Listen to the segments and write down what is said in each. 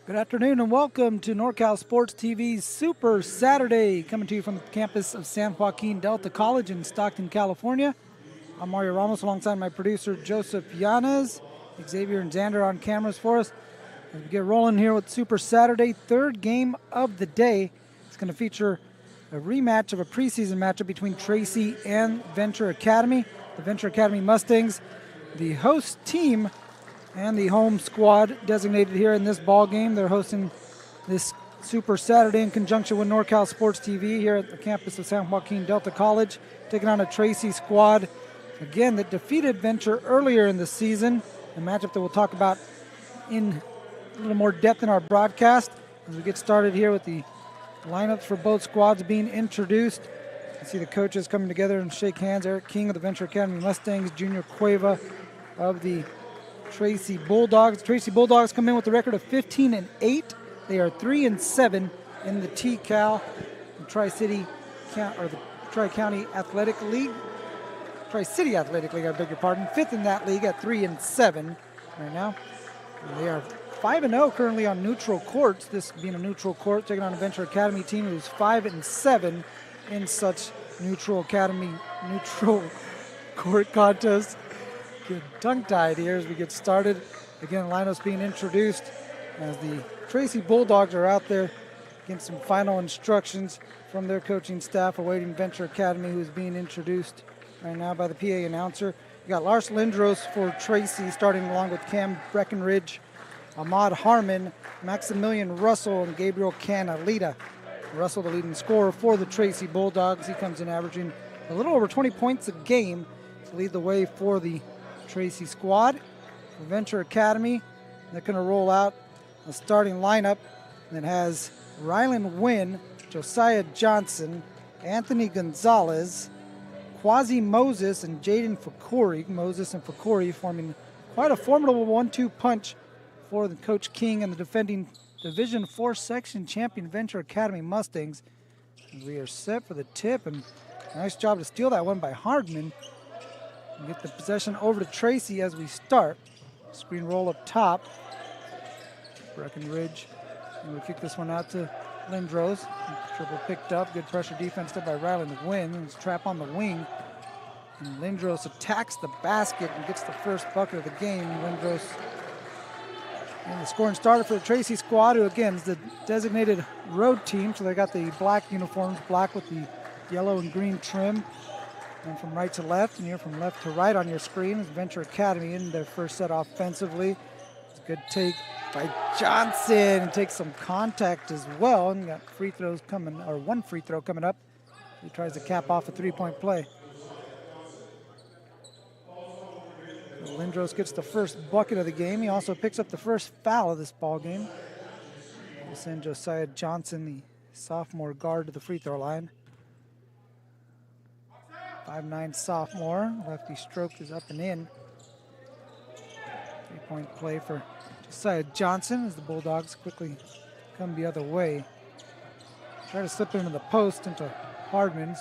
Good afternoon and welcome to NorCal Sports TV's Super Saturday, coming to you from the campus of San Joaquin Delta College in Stockton, California. I'm Mario Ramos alongside my producer Joseph Yanez. Xavier and Xander on cameras for us. As we get rolling here with Super Saturday, third game of the day. It's going to feature a rematch of a preseason matchup between Tracy and Venture Academy. The Venture Academy Mustangs, the host team, and the home squad designated here in this ball game. They're hosting this Super Saturday in conjunction with NorCal Sports TV here at the campus of San Joaquin Delta College, taking on a Tracy squad, again, that defeated Venture earlier in the season, a matchup that we'll talk about in a little more depth in our broadcast as we get started here with the lineups for both squads being introduced. You see the coaches coming together and shake hands. Eric King of the Venture Academy Mustangs, Junior Cueva of the Tracy Bulldogs. Tracy Bulldogs come in with a record of 15-8. They are 3-7 in the T-Cal, the Tri-City, or the Tri-County Athletic League. Tri-City Athletic League, I beg your pardon. Fifth in that league at 3-7 right now. And they are 5-0 currently on neutral courts. This being a neutral court, taking on a Venture Academy team who's 5-7 in such neutral court contests. Get tongue-tied here as we get started. Again, lineups being introduced as the Tracy Bulldogs are out there getting some final instructions from their coaching staff, awaiting Venture Academy, who's being introduced right now by the PA announcer. You got Lars Lindros for Tracy, starting along with Cam Breckenridge, Ahmad Harmon, Maximilian Russell, and Gabriel Canalita. Russell, the leading scorer for the Tracy Bulldogs. He comes in averaging a little over 20 points a game to lead the way for the Tracy squad. For Venture Academy, they're going to roll out a starting lineup that has Rylan Wynn, Josiah Johnson, Anthony Gonzalez, Quasi Moses, and Jaden Fakori. Moses and Fakori forming quite a formidable 1-2 punch for the Coach King and the defending Division 4 section champion Venture Academy Mustangs. And we are set for the tip, and nice job to steal that one by Hardman. And get the possession over to Tracy as we start. Screen roll up top. Breckenridge. And we kick this one out to Lindros. Triple picked up. Good pressure defense there by Ryland Wynn. His trap on the wing. And Lindros attacks the basket and gets the first bucket of the game. Lindros and the scoring starter for the Tracy squad, who again is the designated road team. So they got the black uniforms, black with the yellow and green trim. And from right to left, and here from left to right on your screen is Venture Academy in their first set offensively. It's a good take by Johnson, and takes some contact as well. And got free throws coming, or one free throw coming up. He tries to cap off a three-point play. So Lindros gets the first bucket of the game. He also picks up the first foul of this ball game. We'll send Josiah Johnson, the sophomore guard, to the free throw line. 5'9" sophomore. Lefty stroke is up and in. Three-point play for Josiah Johnson as the Bulldogs quickly come the other way. Try to slip it into the post into Hardman.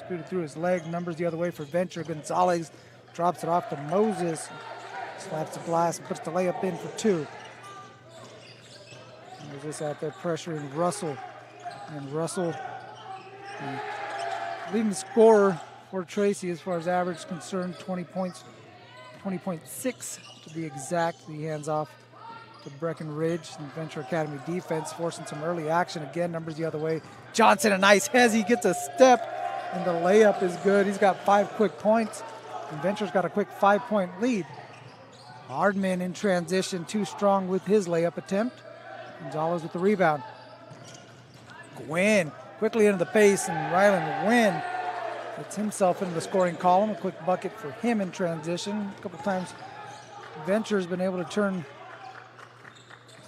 Screwed it through his leg. Numbers the other way for Venture. Gonzalez drops it off to Moses. Slaps the glass and puts the layup in for two. Moses out there pressuring Russell. And Russell, leading scorer for Tracy as far as average is concerned. 20 points, 20.6 to be exact. The hands off to Breckenridge and Venture Academy defense, forcing some early action. Again, numbers the other way. Johnson, a nice hezzy, gets a step, and the layup is good. He's got 5 quick points, and Venture's got a quick 5-point lead. Hardman in transition, too strong with his layup attempt. Gonzalez with the rebound. Gwynn quickly into the pace, and Ryland Gwynn gets himself into the scoring column. A quick bucket for him in transition. A couple times Venture's been able to turn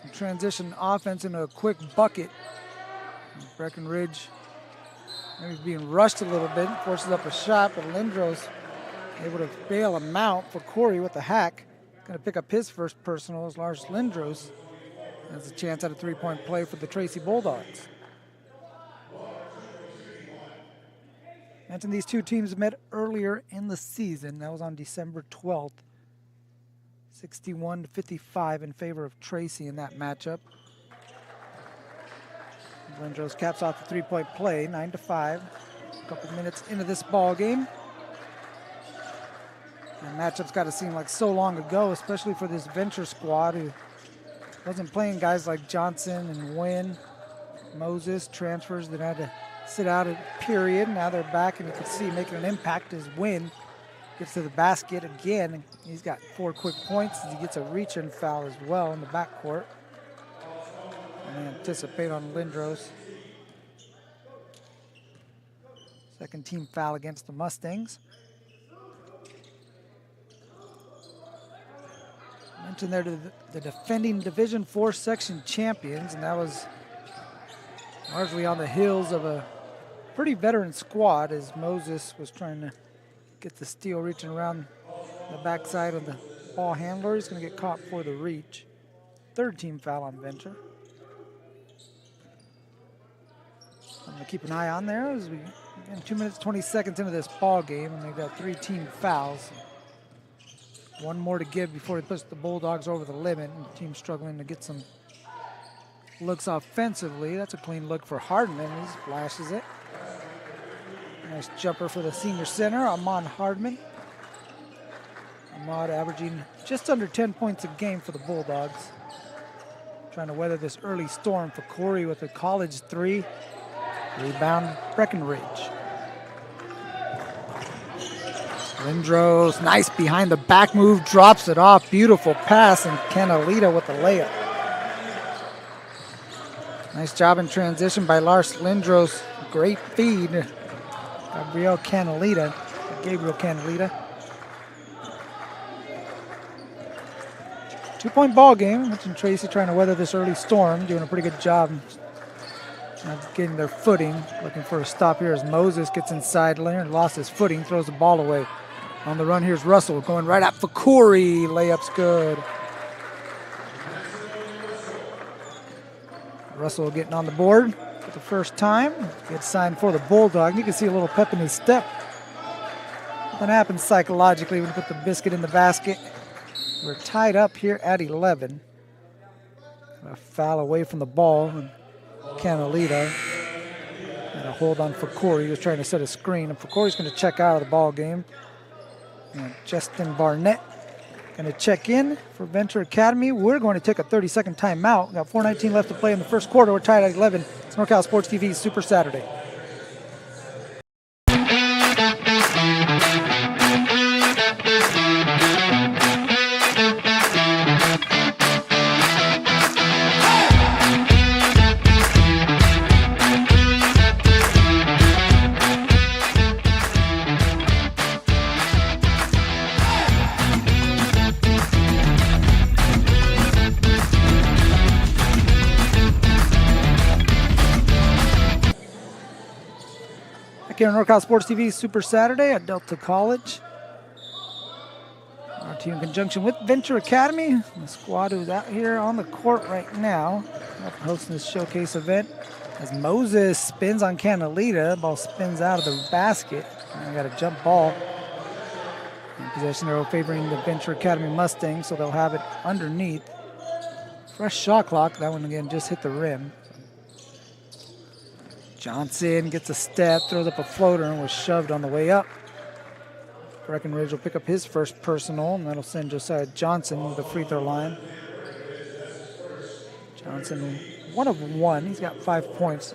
some transition offense into a quick bucket. Breckenridge maybe being rushed a little bit, forces up a shot, but Lindros able to bail him out for Corey with the hack. Going to pick up his first personal as Lars Lindros has a chance at a 3-point play for the Tracy Bulldogs. Mentioned these two teams met earlier in the season. That was on December 12th. 61-55 in favor of Tracy in that matchup. Lindros caps off the 3-point play, 9-5. A couple minutes into this ball game. The matchup's got to seem like so long ago, especially for this Venture squad who wasn't playing guys like Johnson and Wynn, Moses, transfers that had to sit out a period. Now they're back, and you can see making an impact as Wynn gets to the basket again. He's got 4 quick points as he gets a reach-in foul as well in the backcourt. And they anticipate on Lindros. Second team foul against the Mustangs. Mentioned there to the defending Division IV section champions, and that was largely on the heels of a pretty veteran squad as Moses was trying to get the steal, reaching around the backside of the ball handler. He's going to get caught for the reach. Third team foul on Venture. I'm going to keep an eye on there as we in 2 minutes 20 seconds into this ball game, and they've got 3 team fouls. 1 more to give before he puts the Bulldogs over the limit. And the team's struggling to get some looks offensively. That's a clean look for Hardman. He splashes it. Nice jumper for the senior center, Ahmad Hardman. Ahmad averaging just under 10 points a game for the Bulldogs. Trying to weather this early storm for Corey with a college 3. Rebound, Breckenridge. Lindros, nice behind the back move, drops it off. Beautiful pass, and Canalita with the layup. Nice job in transition by Lars Lindros. Great feed. Gabriel Canalita. 2-point ball game. Mentioned Tracy trying to weather this early storm, doing a pretty good job getting their footing. Looking for a stop here as Moses gets inside lane, lost his footing, throws the ball away. On the run, here's Russell going right up for Corey. Layup's good. Russell getting on the board for the first time. Gets signed for the Bulldog. You can see a little pep in his step. What happens psychologically when you put the biscuit in the basket. We're tied up here at 11. A foul away from the ball. And Canalita. And a hold on for Corey. He was trying to set a screen. And for Corey's going to check out of the ball game. And Justin Barnett going to check in for Venture Academy. We're going to take a 30-second timeout. Got 4:19 left to play in the first quarter. We're tied at 11. It's NorCal Sports TV's Super Saturday. Here on NorCal Sports TV Super Saturday at Delta College. Our team in conjunction with Venture Academy. The squad who's out here on the court right now, hosting this showcase event. As Moses spins on Canalita, ball spins out of the basket. And we got a jump ball. In possession arrow favoring the Venture Academy Mustangs, so they'll have it underneath. Fresh shot clock. That one again just hit the rim. Johnson gets a step, throws up a floater, and was shoved on the way up. Breckenridge will pick up his first personal, and that'll send Josiah Johnson to the free throw line. Johnson, 1 of 1. He's got 5 points.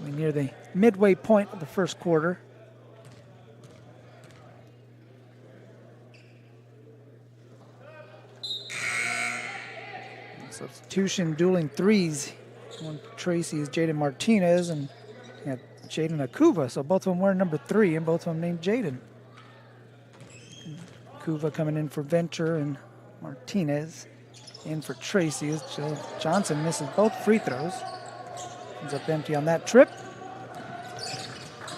We're near the midway point of the first quarter. Substitution, dueling threes. One for Tracy is Jaden Martinez, and Jaden Akuva. So both of them wearing number 3, and both of them named Jaden. Akuva coming in for Venture, and Martinez in for Tracy. As Johnson misses both free throws. Ends up empty on that trip.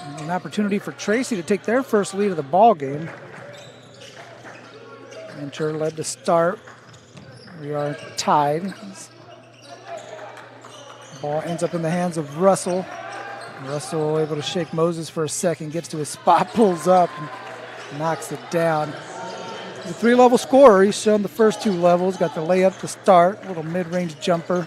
And an opportunity for Tracy to take their first lead of the ball game. Venture led to start. We are tied. Ball ends up in the hands of Russell. Russell able to shake Moses for a second, gets to his spot, pulls up, and knocks it down. He's a 3-level scorer. He's shown the first 2 levels. Got the layup to start, little mid-range jumper.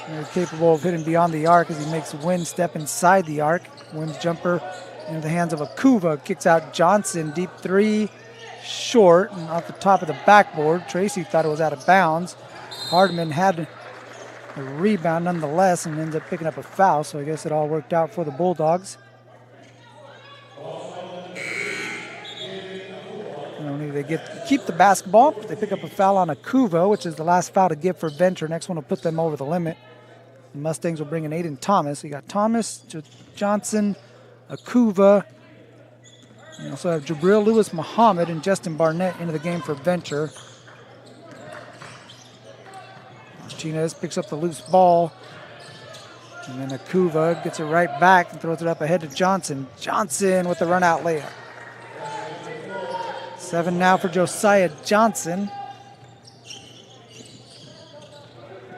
Very capable of hitting beyond the arc as he makes Wynn step inside the arc. Wynn's jumper into the hands of Akuva. Kicks out Johnson, deep 3, short, and off the top of the backboard. Tracy thought it was out of bounds. Hardman had a rebound nonetheless and ends up picking up a foul, so I guess it all worked out for the Bulldogs. They keep the basketball. They pick up a foul on Akuva, which is the last foul to give for Venture. Next one will put them over the limit. The Mustangs will bring in Aiden Thomas. You got Thomas, Johnson, Akuva. You also have Jabril Lewis Muhammad and Justin Barnett into the game for Venture. Martinez picks up the loose ball. And then Akuva gets it right back and throws it up ahead to Johnson. Johnson with the run-out layup. 7 now for Josiah Johnson.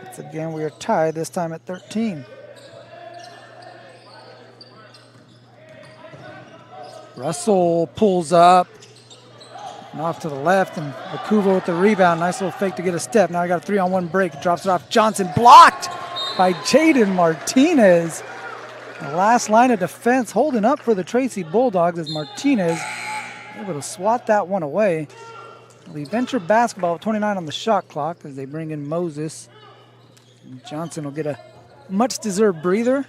Once again, we are tied, this time at 13. Russell pulls up and off to the left, and Akuva with the rebound. Nice little fake to get a step. Now I got a 3-on-1 break. Drops it off. Johnson blocked by Jaden Martinez. The last line of defense holding up for the Tracy Bulldogs as Martinez able to swat that one away. We venture basketball with 29 on the shot clock as they bring in Moses. And Johnson will get a much-deserved breather.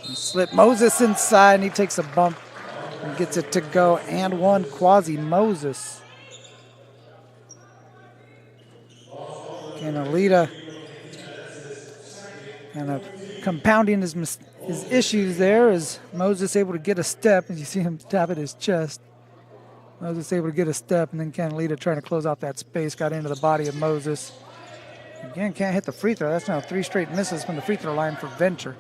And slip Moses inside, and he takes a bump and gets it to go. And one, Quasi Moses. Canalita kind of compounding his issues there as Moses able to get a step, as you see him tap at his chest. Moses able to get a step, and then Canalita trying to close out that space, got into the body of Moses. Again, can't hit the free throw. That's now 3 straight misses from the free throw line for Venture.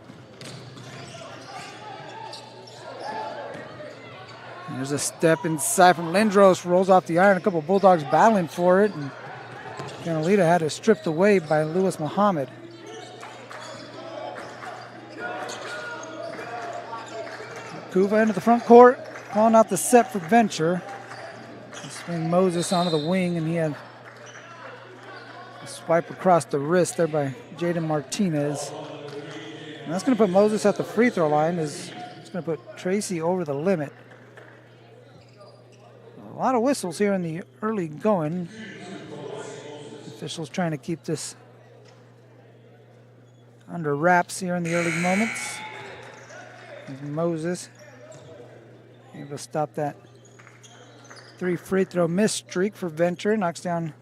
And there's a step inside from Lindros, rolls off the iron. A couple Bulldogs battling for it, and Canalita had it stripped away by Lewis Muhammad. Kuva into the front court, calling out the set for Venture. Swing Moses onto the wing, and he had a swipe across the wrist there by Jaden Martinez. And that's going to put Moses at the free throw line. It's going to put Tracy over the limit. A lot of whistles here in the early going. Officials trying to keep this under wraps here in the early moments. Moses able to stop that 3 free throw miss streak for Venture. Knocks down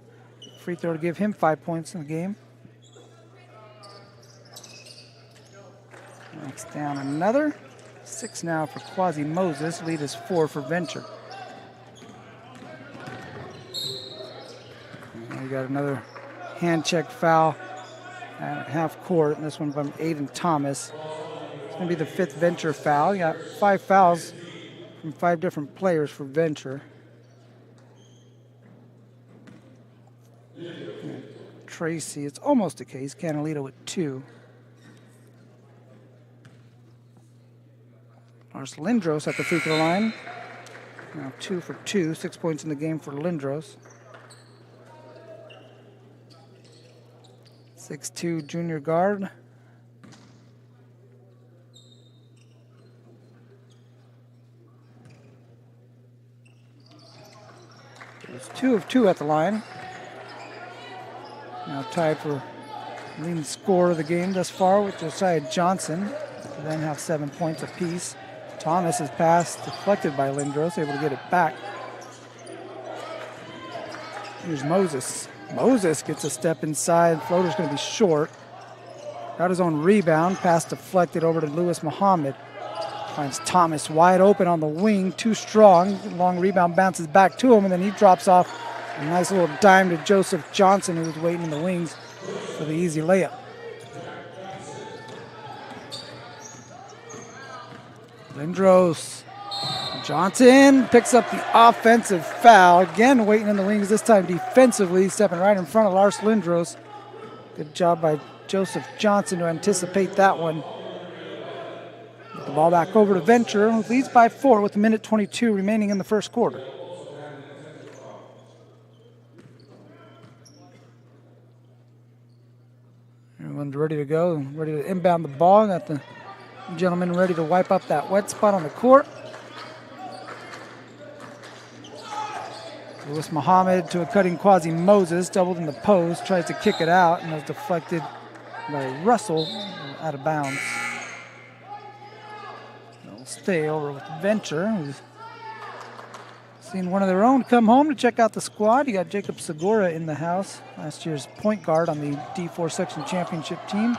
free throw to give him 5 points in the game. Knocks down another. 6 now for Quasi Moses. Lead is 4 for Venture. And we got another hand check foul at half court, and this one from Aiden Thomas. It's going to be the 5th Venture foul. You got 5 fouls from 5 different players for Venture. And Tracy, it's almost a case. Canalita with 2. Lars Lindros at the free throw line. Now 2 for 2, 6 points in the game for Lindros. 6'2" junior guard. It's 2 of 2 at the line. Now tied for leading scorer of the game thus far with Josiah Johnson. They then have 7 points apiece. Thomas's pass deflected by Lindros, able to get it back. Here's Moses. Moses gets a step inside. Floater's going to be short. Got his own rebound. Pass deflected over to Lewis Muhammad. Finds Thomas wide open on the wing. Too strong. Long rebound bounces back to him, and then he drops off a nice little dime to Joseph Johnson, who was waiting in the wings for the easy layup. Lindros. Johnson picks up the offensive foul. Again, waiting in the wings, this time defensively, stepping right in front of Lars Lindros. Good job by Joseph Johnson to anticipate that one. Get the ball back over to Venture, who leads by 4 with 1:22 remaining in the first quarter. Everyone's ready to go, ready to inbound the ball. Got the gentleman ready to wipe up that wet spot on the court. Lewis Muhammad to a cutting Quasi Moses, doubled in the post, tries to kick it out, and was deflected by Russell out of bounds. They'll stay over with Venture, who's seen one of their own come home to check out the squad. You got Jacob Segura in the house, last year's point guard on the D4 section championship team.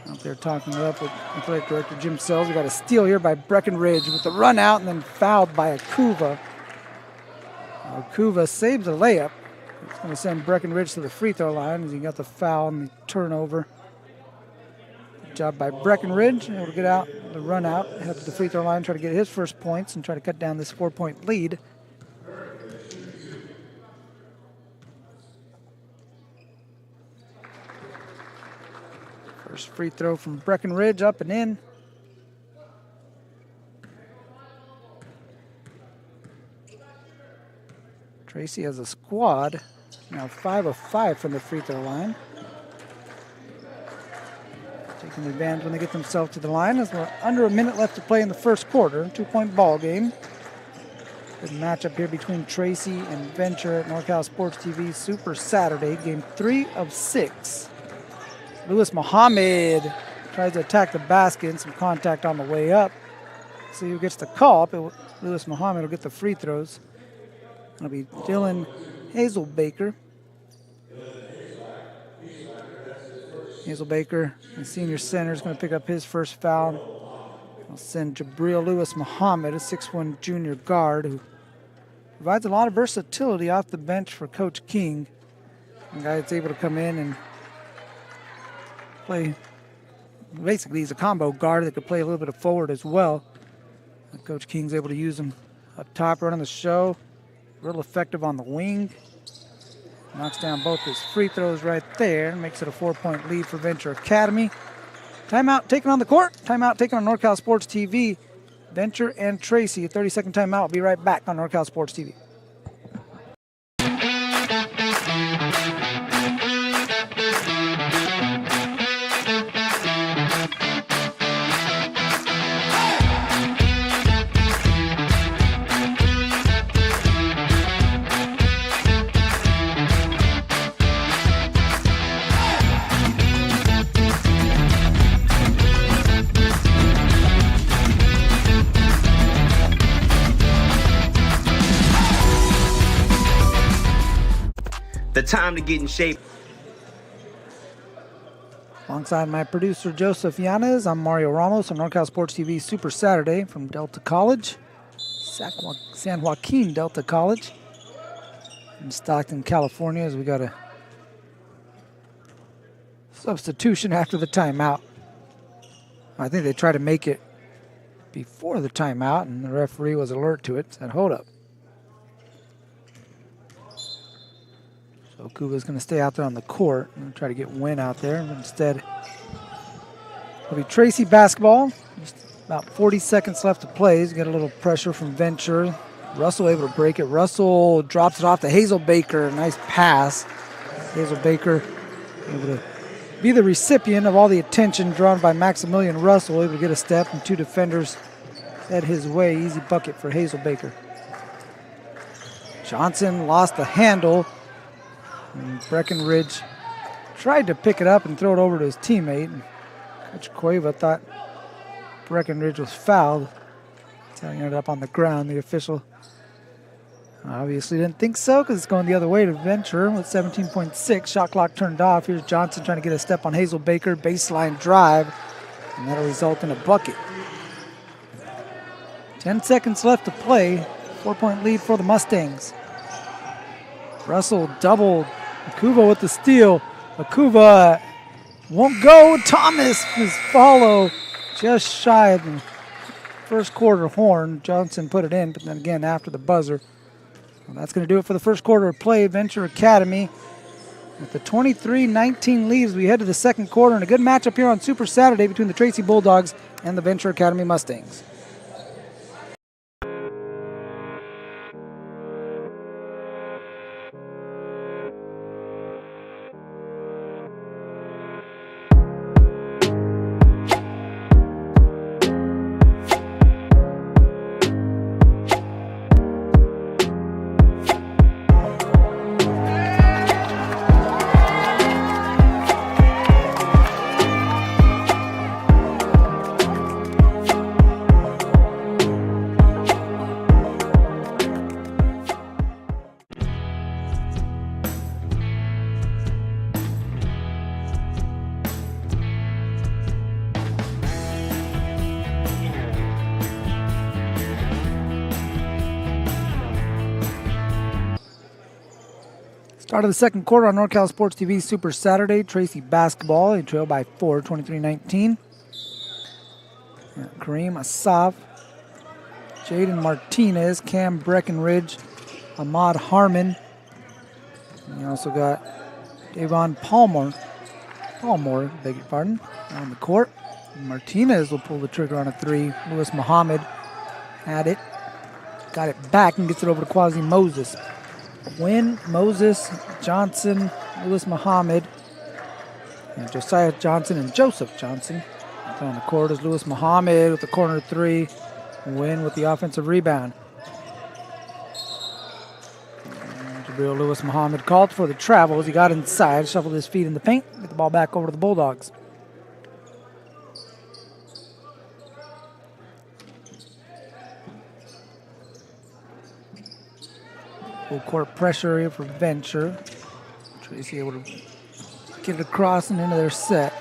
Out there talking it up with athletic director Jim Sells. We got a steal here by Breckenridge with the run out and then fouled by Akuva. Akuva saves the layup. It's going to send Breckenridge to the free throw line as he got the foul and the turnover. Good job by Breckenridge, able to get out the run out, head to the free throw line, try to get his first points and try to cut down this 4-point lead. First free throw from Breckenridge, up and in. Tracy has a squad, now 5 of 5 from the free throw line. Taking advantage when they get themselves to the line as we're under a minute left to play in the first quarter. 2-point ball game. Good matchup here between Tracy and Venture at NorCal Sports TV Super Saturday, game 3 of 6. Lewis Muhammad tries to attack the basket and some contact on the way up. See who gets the call up. Lewis Muhammad will get the free throws. It'll be Dylan Hazelbaker. Hazelbaker, the senior center, is going to pick up his first foul. I'll send Jabril Lewis Muhammad, a 6'1 junior guard who provides a lot of versatility off the bench for Coach King. A guy that's able to come in and play. Basically, he's a combo guard that could play a little bit of forward as well. Coach King's able to use him up top, running the show. Real effective on the wing. Knocks down both his free throws right there. Makes it a 4-point lead for Venture Academy. Timeout taken on the court. Timeout taken on NorCal Sports TV. Venture and Tracy. A 30-second timeout. I'll be right back on NorCal Sports TV. The time to get in shape. Alongside my producer Joseph Yanez, I'm Mario Ramos on NorCal Sports TV Super Saturday from Delta College, San Joaquin Delta College in Stockton, California, as we got a substitution after the timeout. I think they tried to make it before the timeout, and the referee was alert to it. Said, hold up. So Kuba's going to stay out there on the court and try to get Wynn out there. But instead, it'll be Tracy basketball. Just about 40 seconds left to play. He's got a little pressure from Venture. Russell able to break it. Russell drops it off to Hazelbaker. Nice pass. Hazelbaker able to be the recipient of all the attention drawn by Maximilian Russell. Able to get a step and 2 defenders head his way. Easy bucket for Hazelbaker. Johnson lost the handle. And Breckenridge tried to pick it up and throw it over to his teammate. Coach Cueva thought Breckenridge was fouled. That's how he ended up on the ground. The official obviously didn't think so because it's going the other way to Venture with 17.6. Shot clock turned off. Here's Johnson trying to get a step on Hazel Baker. Baseline drive, and that'll result in a bucket. 10 seconds left to play. 4-point lead for the Mustangs. Russell doubled. Akuva with the steal. Akuva won't go. Thomas is follow just shy of the first quarter horn. Johnson put it in, but then again after the buzzer. Well, that's going to do it for the first quarter of play. Venture Academy with the 23-19 lead as we head to the second quarter, and a good matchup here on Super Saturday between the Tracy Bulldogs and the Venture Academy Mustangs. Start of the second quarter on NorCal Sports TV Super Saturday. Tracy basketball. They trail by 4, 23-19. Kareem Asaf, Jaden Martinez, Cam Breckenridge, Ahmad Harmon. And you also got Davon Palmore, beg your pardon, on the court. And Martinez will pull the trigger on a three. Lewis Muhammad had it. Got it back and gets it over to Quasi Moses. Wynn, Moses, Johnson, Lewis Muhammad, and Josiah Johnson and Joseph Johnson. On the court is Lewis Muhammad with the corner three. Wynn with the offensive rebound. Jabril Lewis Muhammad called for the travel as he got inside, shuffled his feet in the paint, get the ball back over to the Bulldogs. Full court pressure here for Venture. Tracy able to get it across and into their set.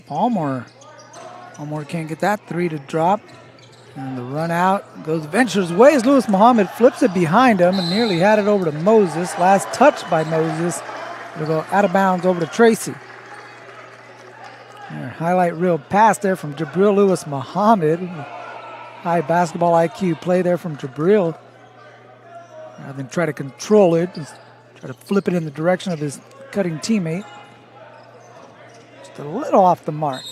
Palmer can't get that three to drop. And the run out goes Venture's way as Lewis Muhammad flips it behind him and nearly had it over to Moses. Last touch by Moses. It'll go out of bounds over to Tracy. Highlight reel pass there from Jabril Lewis Muhammad. High basketball IQ play there from Jabril. Rather than try to control it, just try to flip it in the direction of his cutting teammate. Just a little off the mark.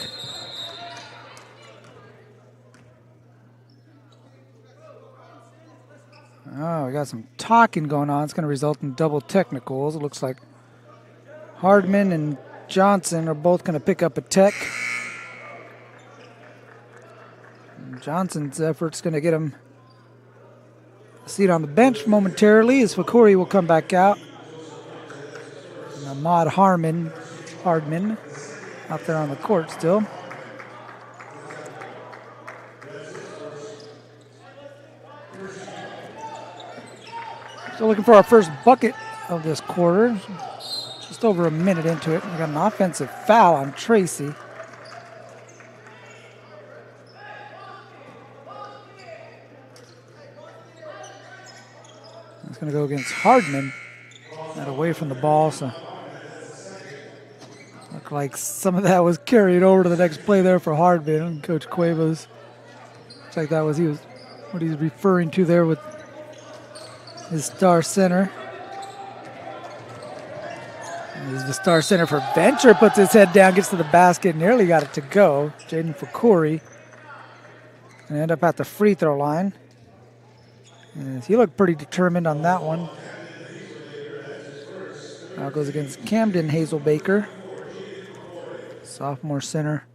Oh, we got some talking going on. It's going to result in double technicals. It looks like Hardman and Johnson are both going to pick up a tech. Johnson's effort's going to get him a seat on the bench momentarily as Fakuri will come back out. And Ahmad Hardman out there on the court still. So looking for our first bucket of this quarter. Just over a minute into it. We got an offensive foul on Tracy. It's going to go against Hardman. Not away from the ball, so looked like some of that was carried over to the next play there for Hardman. Coach Cuevas. Looks like that was what he's referring to there with his star center. He's the star center for Venture. Puts his head down, gets to the basket, nearly got it to go. Jaden Fakuri. And end up at the free throw line. Yes, he looked pretty determined on that one. Now goes against Camden Hazelbaker. Sophomore center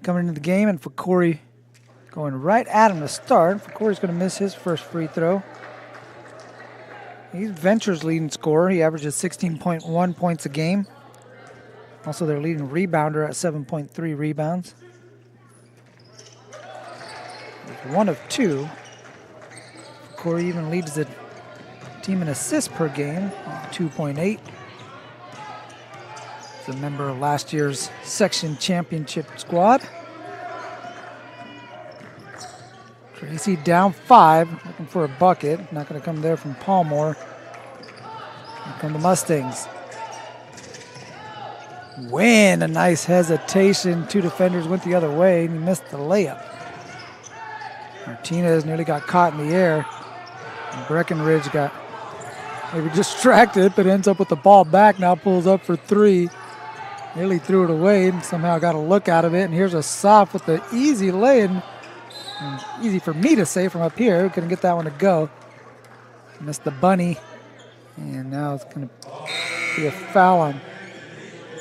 coming into the game, and Fakuri going right at him to start. Corey's going to miss his first free throw. He's Venture's leading scorer. He averages 16.1 points a game. Also their leading rebounder at 7.3 rebounds. He's 1 of 2. Corey even leads the team in assists per game, 2.8. He's a member of last year's section championship squad. Tracy down 5, looking for a bucket. Not going to come there from Palmore. Here come the Mustangs. Win, a nice hesitation. 2 defenders went the other way, and he missed the layup. Martinez nearly got caught in the air. And Breckenridge got maybe distracted, but ends up with the ball back. Now pulls up for 3. Nearly threw it away and somehow got a look out of it. And here's a soft with the easy lay-in. Easy for me to say from up here. Couldn't get that one to go. Missed the bunny. And now it's going to be a foul on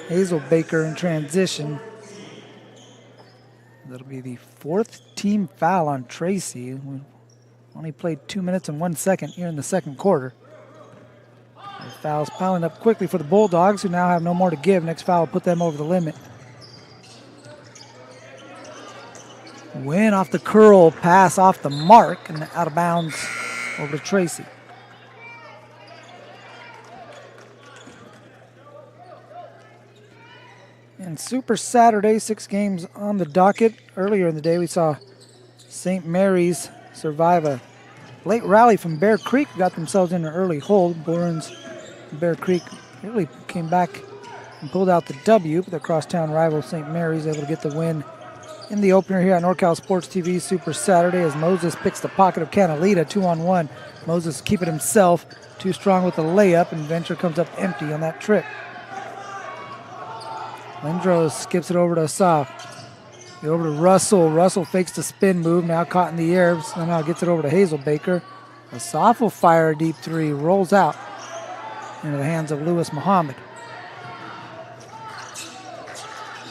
Hazelbaker in transition. That'll be the 4th team foul on Tracy. We only played 2 minutes and 1 second here in the second quarter. The fouls piling up quickly for the Bulldogs, who now have no more to give. Next foul will put them over the limit. Win off the curl, pass off the mark, and out of bounds over to Tracy. And Super Saturday, 6 games on the docket. Earlier in the day, we saw St. Mary's survive a late rally from Bear Creek. Got themselves in an early hold. Borens and Bear Creek really came back and pulled out the W, but their crosstown rival St. Mary's able to get the win in the opener here on NorCal Sports TV Super Saturday as Moses picks the pocket of Canalita, 2-on-1. Moses keep it himself, too strong with the layup, and Venture comes up empty on that trip. Lindros skips it over to Asaf. Over to Russell. Russell fakes the spin move, now caught in the air, somehow gets it over to Hazelbaker. Asaf will fire a deep 3, rolls out into the hands of Lewis Muhammad.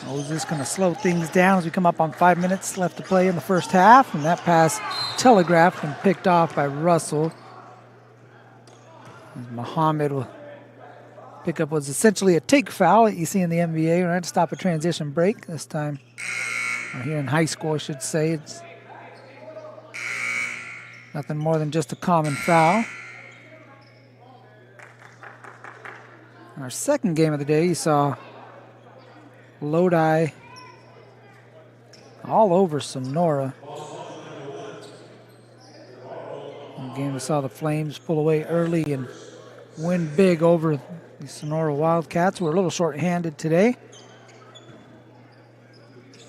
Moses going to slow things down as we come up on 5 minutes left to play in the first half, and that pass telegraphed and picked off by Russell. As Muhammad will pick up what's essentially a take foul that you see in the NBA. We're going to stop a transition break this time. Or here in high school, I should say. It's nothing more than just a common foul. In our second game of the day, you saw Lodi all over Sonora. Again, we saw the Flames pull away early and win big over the Sonora Wildcats. We're a little short-handed today.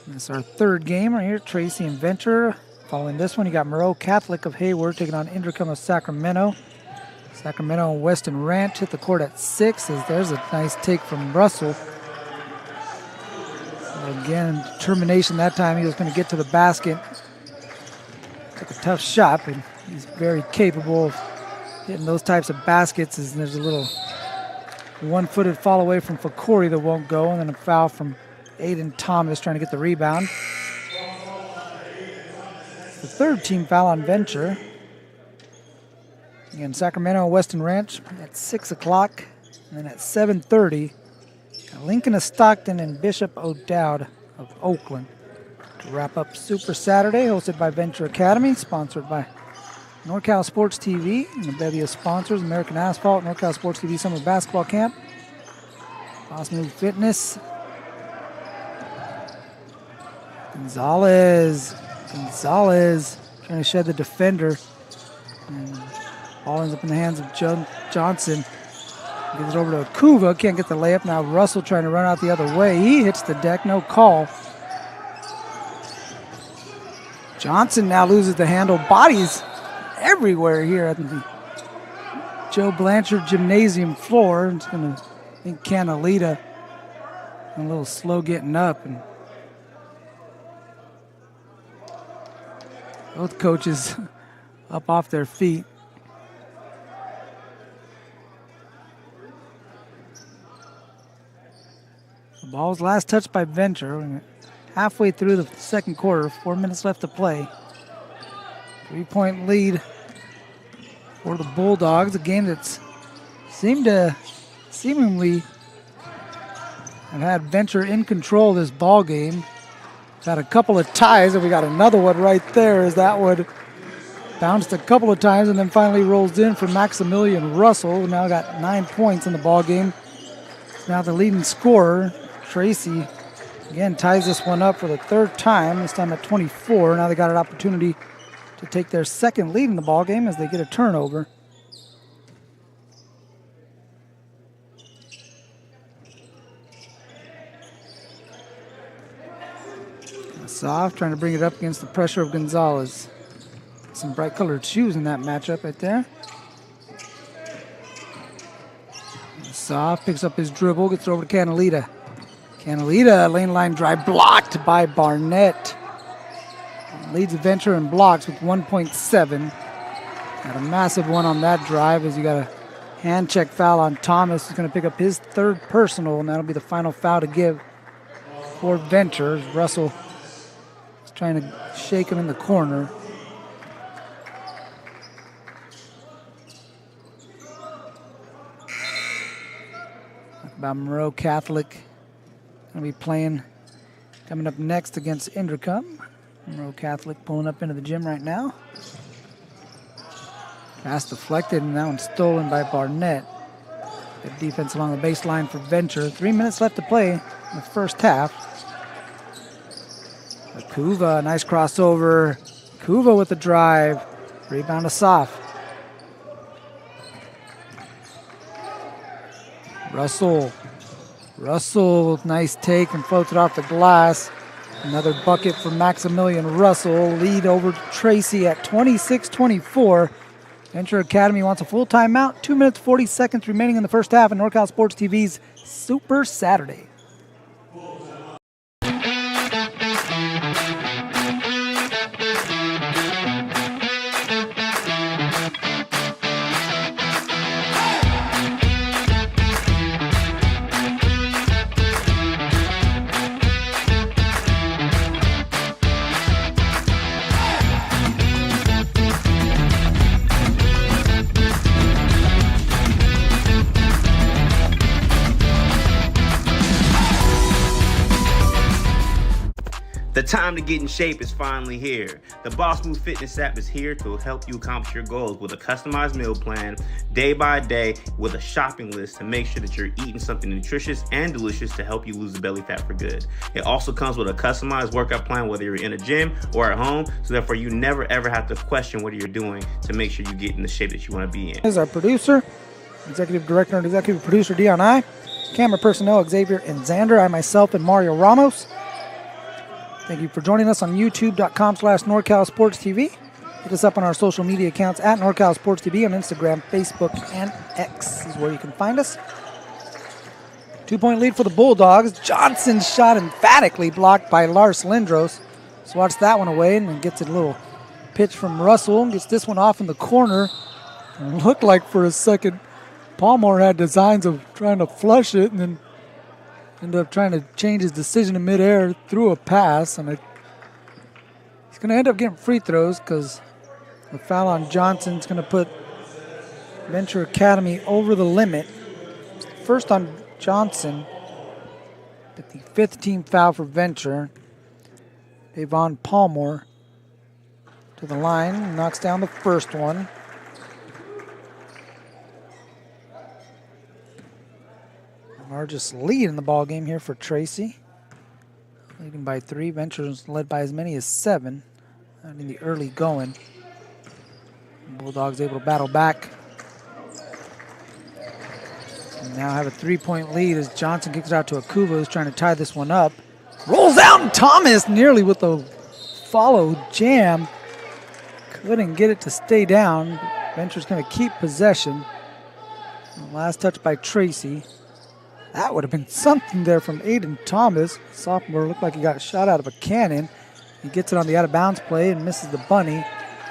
This is our third game right here, Tracy and Venture. Following this one, you got Moreau Catholic of Hayward taking on Indercom of Sacramento. Sacramento and Weston Ranch hit the court at 6 as there's a nice take from Russell. Again, determination that time. He was going to get to the basket. Took a tough shot, but he's very capable of hitting those types of baskets. As there's a little one-footed fall away from Fakori that won't go, and then a foul from Aiden Thomas trying to get the rebound. The 3rd team foul on Venture. Again, Sacramento and Weston Ranch at 6 o'clock, and then at 7:30, Lincoln of Stockton and Bishop O'Dowd of Oakland. To wrap up Super Saturday, hosted by Venture Academy, sponsored by NorCal Sports TV and the bevy of sponsors, American Asphalt, NorCal Sports TV Summer Basketball Camp, Boss Move Fitness, Gonzalez trying to shed the defender. And ball ends up in the hands of Johnson. Gives it over to Akuva, can't get the layup. Now Russell trying to run out the other way. He hits the deck, no call. Johnson now loses the handle. Bodies everywhere here at the Joe Blanchard Gymnasium floor. It's going to think Canalita a little slow getting up. And both coaches up off their feet. The ball's last touched by Venture. halfway through the second quarter. 4 minutes left to play. 3-point lead for the Bulldogs. A game that's seemingly have had Venture in control of this ball game. Had a couple of ties, and we got another one right there as that one bounced a couple of times and then finally rolls in for Maximilian Russell, who now got 9 points in the ball game. Now the leading scorer, Tracy, again ties this one up for the third time, this time at 24. Now they got an opportunity to take their second lead in the ball game as they get a turnover. Soft trying to bring it up against the pressure of Gonzalez. Some bright colored shoes in that matchup right there. Soft picks up his dribble, gets over to Canalita. Canalita, lane line drive blocked by Barnett. Leads Venture in blocks with 1.7. Got a massive one on that drive as you got a hand check foul on Thomas, who's going to pick up his third personal, and that'll be the final foul to give for Venture. Russell is trying to shake him in the corner. About Monroe Catholic going to be playing coming up next against Inderkum. Monroe Catholic pulling up into the gym right now. Pass deflected, and that one's stolen by Barnett. Good defense along the baseline for Venture. 3 minutes left to play in the first half. Kuva, nice crossover. Kuva with the drive. Rebound to Soft. Russell, nice take and floats it off the glass. Another bucket for Maximilian Russell. Lead over to Tracy at 26-24. Venture Academy wants a full timeout. 2 minutes, 40 seconds remaining in the first half of NorCal Sports TV's Super Saturday. The time to get in shape is finally here. The Boss Move Fitness app is here to help you accomplish your goals with a customized meal plan, day by day, with a shopping list to make sure that you're eating something nutritious and delicious to help you lose the belly fat for good. It also comes with a customized workout plan, whether you're in a gym or at home, so therefore you never ever have to question what you're doing to make sure you get in the shape that you want to be in. This is our producer, executive director and executive producer Dion I, camera personnel Xavier and Xander, I myself and Mario Ramos. Thank you for joining us on youtube.com/NorCal Sports TV. Hit us up on our social media accounts at NorCal Sports TV on Instagram, Facebook, and X is where you can find us. 2-point lead for the Bulldogs. Johnson's shot emphatically blocked by Lars Lindros. Swats that one away and then gets a little pitch from Russell. Gets this one off in the corner. It looked like for a second Palmore had designs of trying to flush it and then ended up trying to change his decision in midair, threw a pass, and he's going to end up getting free throws because the foul on Johnson is going to put Venture Academy over the limit. First on Johnson, but the fifth team foul for Venture. Davon Palmore to the line, knocks down the first one. Largest lead in the ball game here for Tracy. Leading by 3. Venture's led by as many as 7 in the early going. Bulldogs able to battle back. And now have a 3-point lead as Johnson kicks it out to Akuva, who's trying to tie this one up. Rolls out, and Thomas nearly with a follow jam. Couldn't get it to stay down. Venture's going to keep possession. Last touch by Tracy. That would have been something there from Aiden Thomas. Sophomore looked like he got shot out of a cannon. He gets it on the out-of-bounds play and misses the bunny.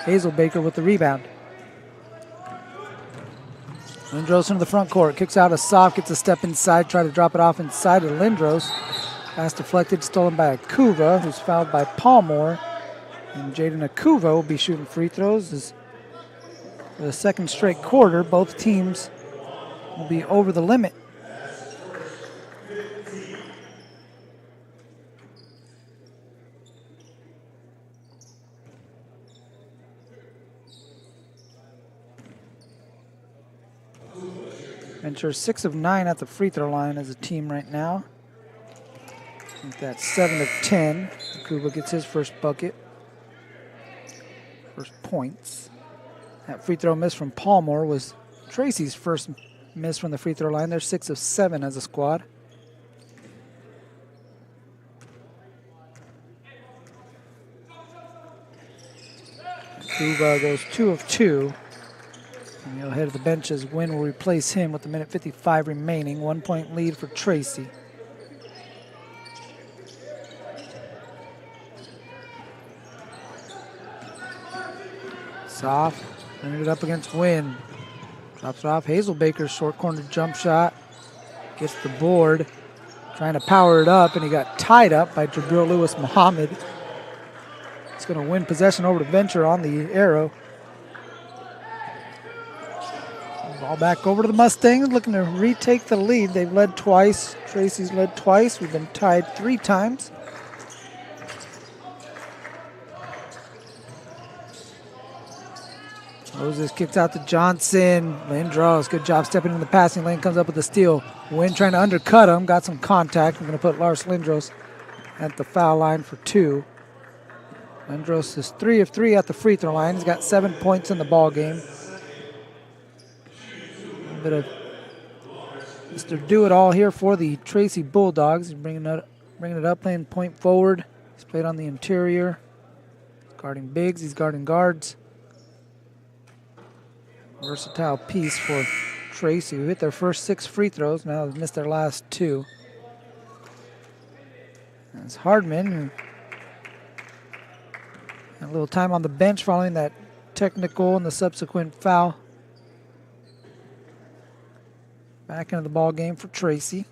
Hazelbaker with the rebound. Lindros into the front court. Kicks out a soft, gets a step inside, try to drop it off inside of Lindros. Pass deflected, stolen by Akuva, who's fouled by Palmore. And Jaden Akuva will be shooting free throws. For the second straight quarter, both teams will be over the limit. Venture 6 of 9 at the free throw line as a team right now. I think that's 7 of 10. Akuva gets his first bucket. First points. That free throw miss from Palmore was Tracy's first miss from the free throw line. They're 6 of 7 as a squad. Akuva goes 2 of 2. And he'll head to the bench as Wynn will replace him with a minute 55 remaining. 1 point lead for Tracy. Soft, ended it up against Wynn. Drops it off. Hazelbaker's short corner jump shot. Gets the board. Trying to power it up, and he got tied up by Jabril Lewis Muhammad. He's going to win possession over to Venture on the arrow. Ball back over to the Mustangs, looking to retake the lead. They've led twice. Tracy's led twice. We've been tied 3 times. Moses kicks out to Johnson. Lindros, good job stepping in the passing lane, comes up with the steal. Wynn trying to undercut him, got some contact. We're going to put Lars Lindros at the foul line for 2. Lindros is 3 of 3 at the free throw line. He's got 7 points in the ball game. A bit of Mr. Do-It-All here for the Tracy Bulldogs. He's bringing it up, playing point forward. He's played on the interior. He's guarding bigs, he's guarding guards. Versatile piece for Tracy, who hit their first 6 free throws. Now they've missed their last 2. It's Hardman, who had a little time on the bench following that technical and the subsequent foul. Back into the ball game for Tracy.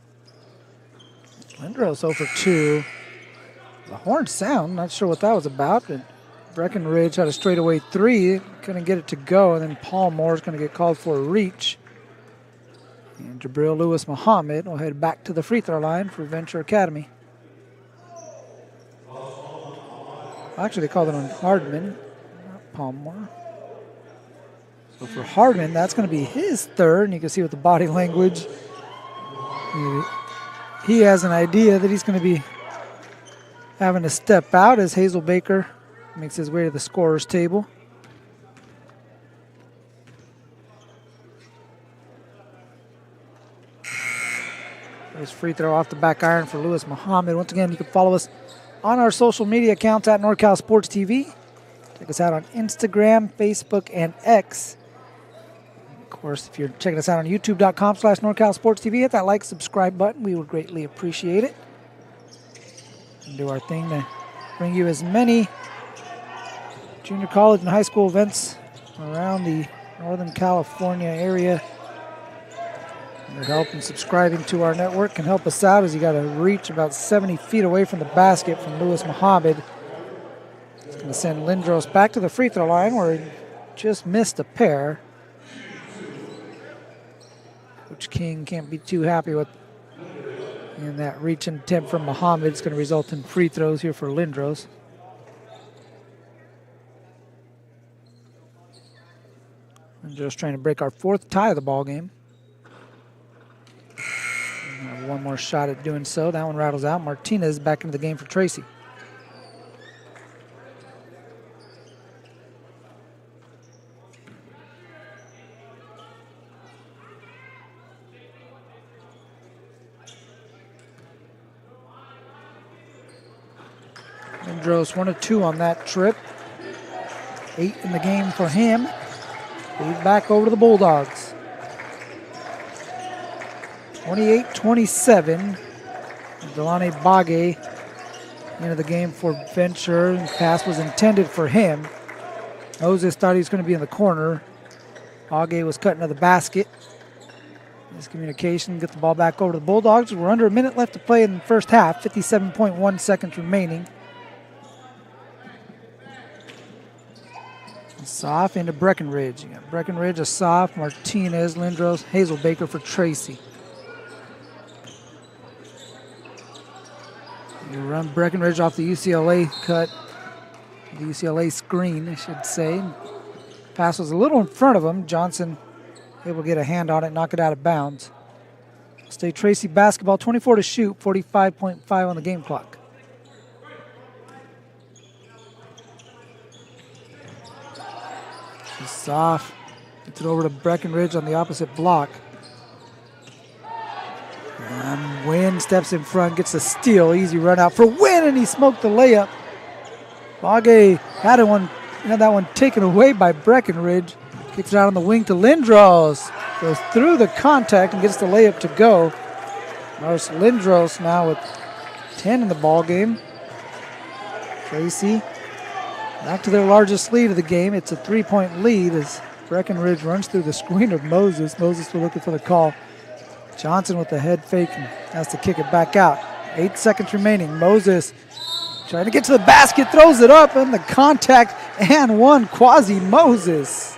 Lindros 0 for 2. The horn sound, not sure what that was about, but Breckenridge had a straightaway 3, couldn't get it to go, and then Paul Moore's going to get called for a reach. And Jabril Lewis Muhammad will head back to the free throw line for Venture Academy. Actually, they called it on Hardman, not Palmore. So for Hardman, that's going to be his 3rd, and you can see with the body language, he has an idea that he's going to be having to step out as Hazelbaker makes his way to the scorer's table. First free throw off the back iron for Lewis Muhammad. Once again, you can follow us on our social media accounts at NorCal Sports TV. Check us out on Instagram, Facebook, and X. Of course, if you're checking us out on youtube.com/NorCal Sports TV, hit that like, subscribe button. We would greatly appreciate it. And do our thing to bring you as many junior college and high school events around the Northern California area. Your help in subscribing to our network can help us out, as you got to reach about 70 feet away from the basket from Lewis Muhammad. It's going to send Lindros back to the free throw line where he just missed a pair. Coach King can't be too happy with and that reach and attempt from Muhammad. It's going to result in free throws here for Lindros. Lindros trying to break our 4th tie of the ball game. One more shot at doing so. That one rattles out. Martinez back into the game for Tracy. Lindros 1 of 2 on that trip. 8 in the game for him. Lead back over to the Bulldogs. 28-27. Delane Bage into the game for Venture. The pass was intended for him. Moses thought he was going to be in the corner. Bage was cut into the basket. Miscommunication, get the ball back over to the Bulldogs. We're under a minute left to play in the first half, 57.1 seconds remaining. Soft into Breckenridge. You got Breckenridge, Soft, Martinez, Lindros, Hazelbaker for Tracy. You run Breckenridge off the UCLA cut, the UCLA screen, I should say. Pass was a little in front of him. Johnson able to get a hand on it, knock it out of bounds. Stay Tracy basketball, 24 to shoot, 45.5 on the game clock. Soft, gets it over to Breckenridge on the opposite block. And Wynn steps in front, gets a steal, easy run out for Wynn, and he smoked the layup. Bage had that one taken away by Breckenridge. Kicks it out on the wing to Lindros. Goes through the contact and gets the layup to go. Notice Lindros now with 10 in the ball game. Tracy back to their largest lead of the game. It's a 3-point lead as Breckenridge runs through the screen of Moses. Moses was looking for the call. Johnson with the head fake and has to kick it back out. 8 seconds remaining. Moses trying to get to the basket, throws it up, and the contact and one. Quasi Moses.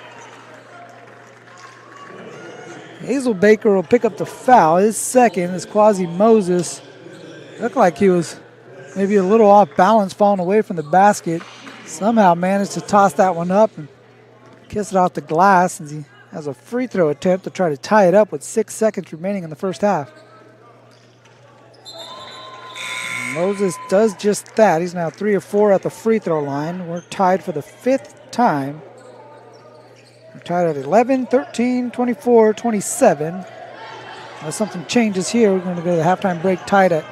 Hazelbaker will pick up the foul. His second is Quasi Moses. Looked like he was maybe a little off balance, falling away from the basket. Somehow managed to toss that one up and kiss it off the glass as he has a free throw attempt to try to tie it up with 6 seconds remaining in the first half. Moses does just that. He's now 3 of 4 at the free throw line. We're tied for the 5th time. We're tied at 11, 13, 24, 27. Unless something changes here, we're going to go to the halftime break tied at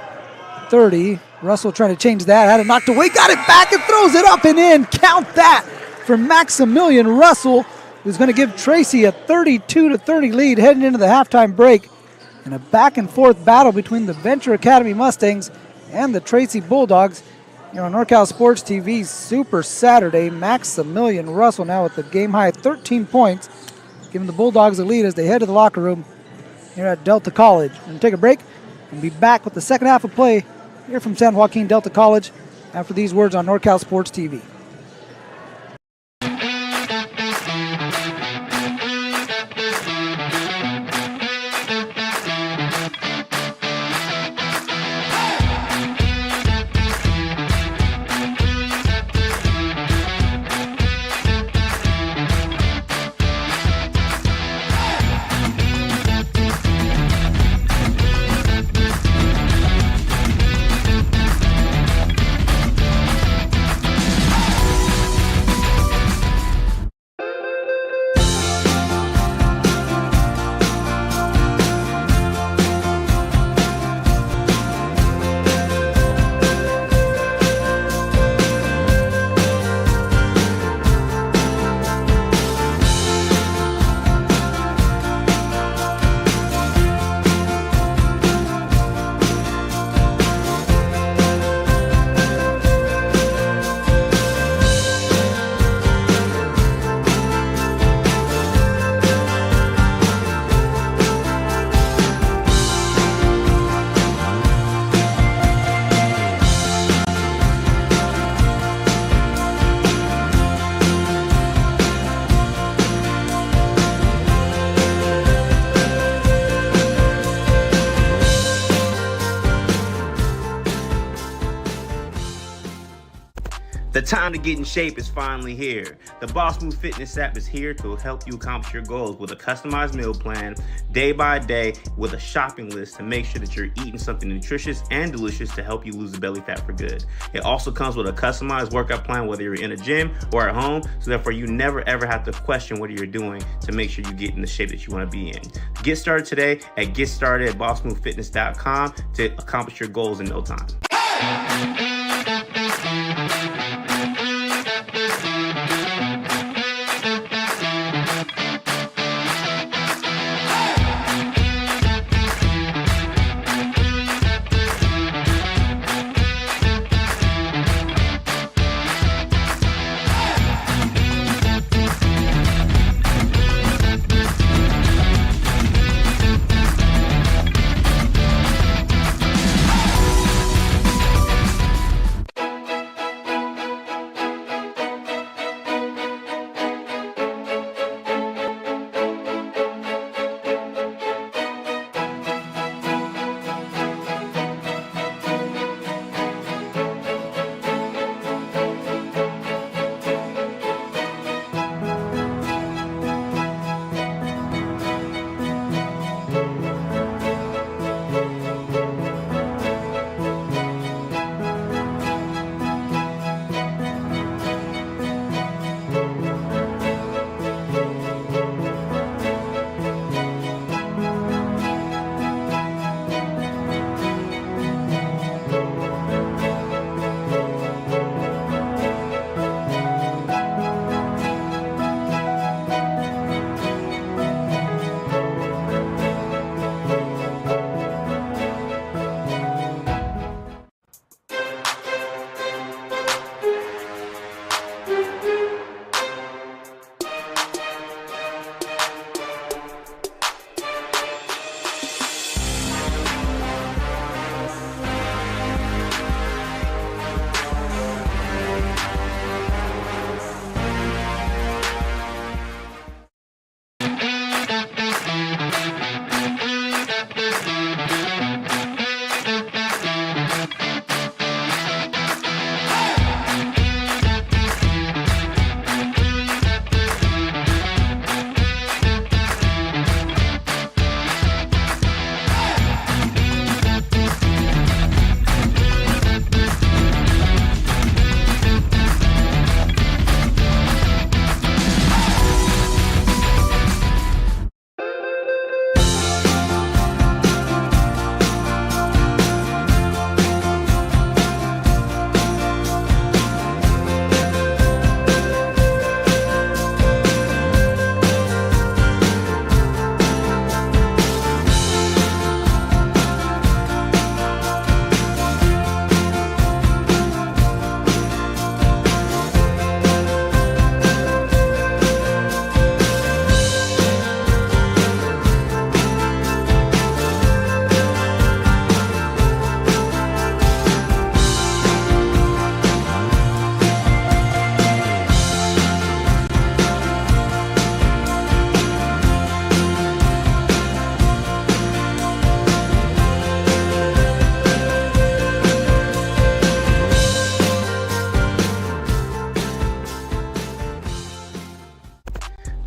30. Russell trying to change that, had it knocked away, got it back and throws it up and in. Count that for Maximilian Russell, who's going to give Tracy a 32-30 lead heading into the halftime break. In a back and forth battle between the Venture Academy Mustangs and the Tracy Bulldogs. Here on NorCal Sports TV's Super Saturday, Maximilian Russell now with the game high 13 points, giving the Bulldogs a lead as they head to the locker room here at Delta College. We're going to take a break and be back with the second half of play here from San Joaquin Delta College after these words on NorCal Sports TV. The time to get in shape is finally here. The Boss Move Fitness app is here to help you accomplish your goals with a customized meal plan, day by day, with a shopping list to make sure that you're eating something nutritious and delicious to help you lose the belly fat for good. It also comes with a customized workout plan, whether you're in a gym or at home, so therefore you never ever have to question what you're doing to make sure you get in the shape that you want to be in. Get started today at GetStartedAtBossMoveFitness.com to accomplish your goals in no time.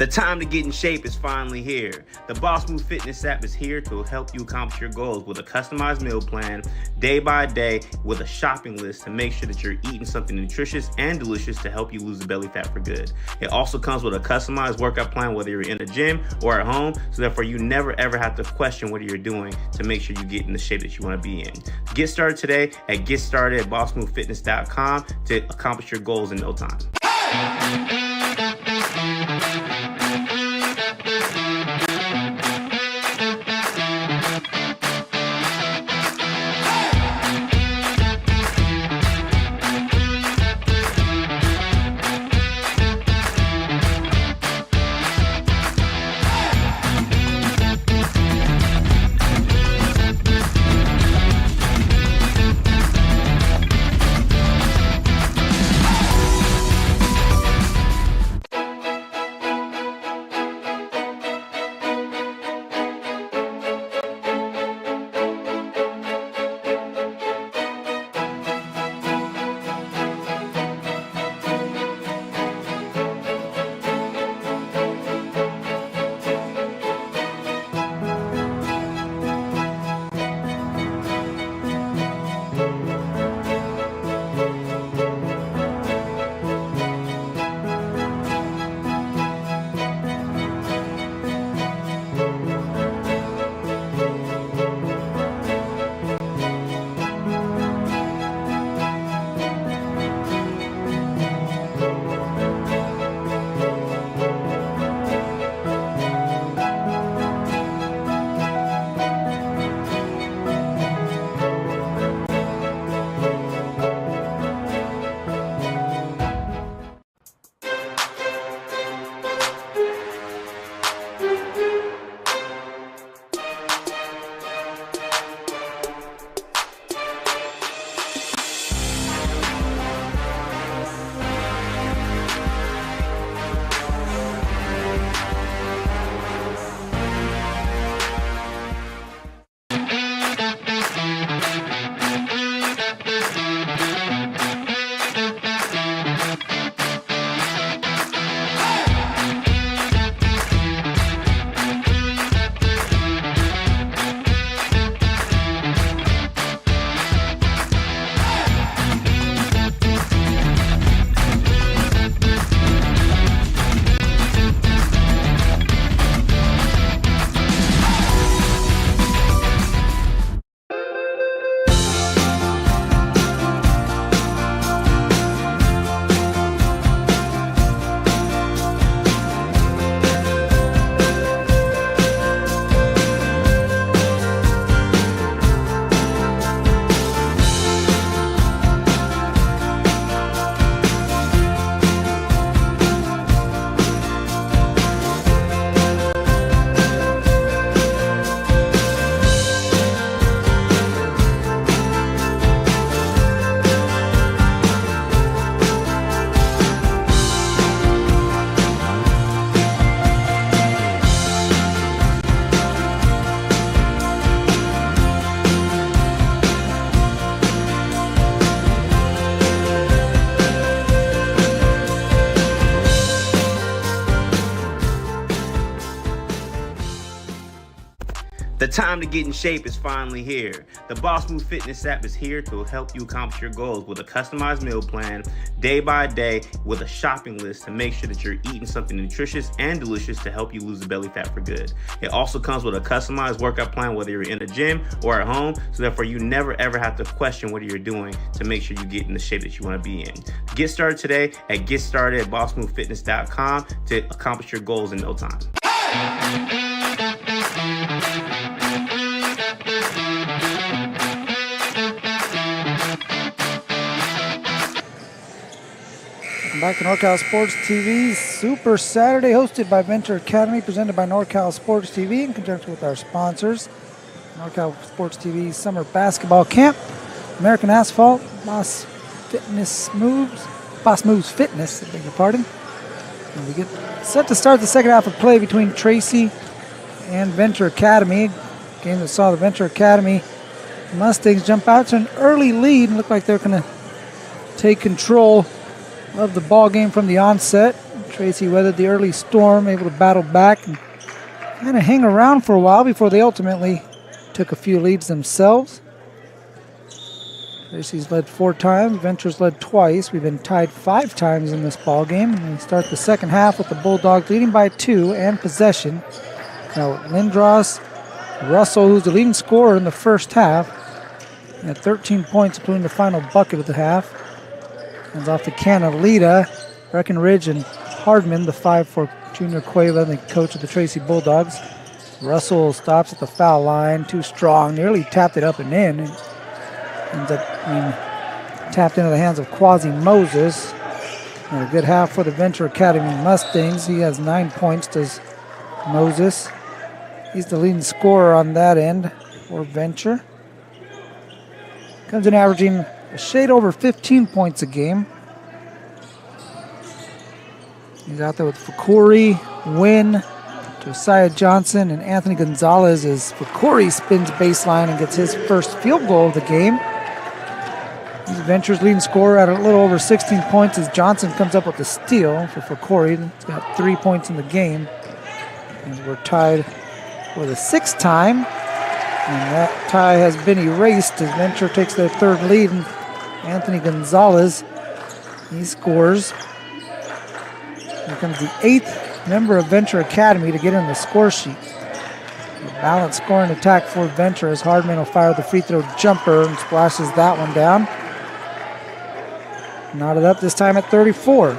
The time to get in shape is finally here. The Boss Move Fitness app is here to help you accomplish your goals with a customized meal plan, day by day, with a shopping list to make sure that you're eating something nutritious and delicious to help you lose the belly fat for good. It also comes with a customized workout plan, whether you're in a gym or at home, so therefore you never ever have to question what you're doing to make sure you get in the shape that you want to be in. Get started today at GetStartedAtBossMoveFitness.com to accomplish your goals in no time. The time to get in shape is finally here. The Boss Move Fitness app is here to help you accomplish your goals with a customized meal plan, day by day, with a shopping list to make sure that you're eating something nutritious and delicious to help you lose the belly fat for good. It also comes with a customized workout plan, whether you're in a gym or at home, so therefore you never ever have to question what you're doing to make sure you get in the shape that you want to be in. Get started today at GetStartedAtBossMoveFitness.com to accomplish your goals in no time. Welcome back to NorCal Sports TV Super Saturday, hosted by Venture Academy, presented by NorCal Sports TV in conjunction with our sponsors. NorCal Sports TV Summer Basketball Camp, American Asphalt, Boss Moves Fitness, I beg your pardon. And we get set to start the second half of play between Tracy and Venture Academy. Game that saw the Venture Academy Mustangs jump out to an early lead and look like they're going to take control of the ball game from the onset. Tracy weathered the early storm, able to battle back and kind of hang around for a while before they ultimately took a few leads themselves. Tracy's led 4 times, Venture's led twice. We've been tied 5 times in this ball game. And we start the second half with the Bulldogs leading by 2 and possession. Now Lindros, Russell, who's the leading scorer in the first half, had 13 points, including the final bucket of the half. Hands off to Canalita, Breckenridge, and Hardman, the 5'4" junior Cueva, the coach of the Tracy Bulldogs. Russell stops at the foul line, too strong, nearly tapped it up and in. And ends up being tapped into the hands of Quasi Moses. And a good half for the Venture Academy Mustangs. He has 9 points, does Moses. He's the leading scorer on that end for Venture. Comes in averaging a shade over 15 points a game. He's out there with Fakuri, Wynn, Josiah Johnson, and Anthony Gonzalez as Fakuri spins baseline and gets his first field goal of the game. He's Venture's leading scorer at a little over 16 points as Johnson comes up with the steal for Fakuri. He's got 3 points in the game. And we're tied for the 6th time. And that tie has been erased as Venture takes their 3rd lead. And Anthony Gonzalez, he scores. Here comes the 8th member of Venture Academy to get in the score sheet. A balanced scoring attack for Venture as Hardman will fire the free throw jumper and splashes that one down. Knotted up this time at 34.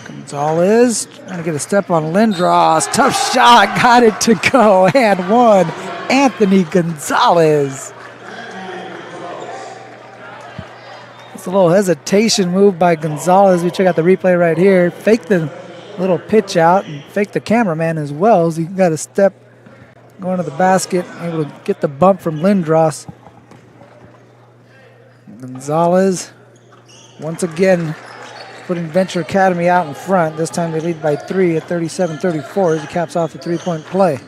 Gonzalez trying to get a step on Lindros. Tough shot, got it to go. And one, Anthony Gonzalez. It's a little hesitation move by Gonzalez. We check out the replay right here. Faked the little pitch out and faked the cameraman as well. So he got a step going to the basket, able to get the bump from Lindros. Gonzalez once again putting Venture Academy out in front. This time they lead by 3 at 37-34 as he caps off the 3-point play. A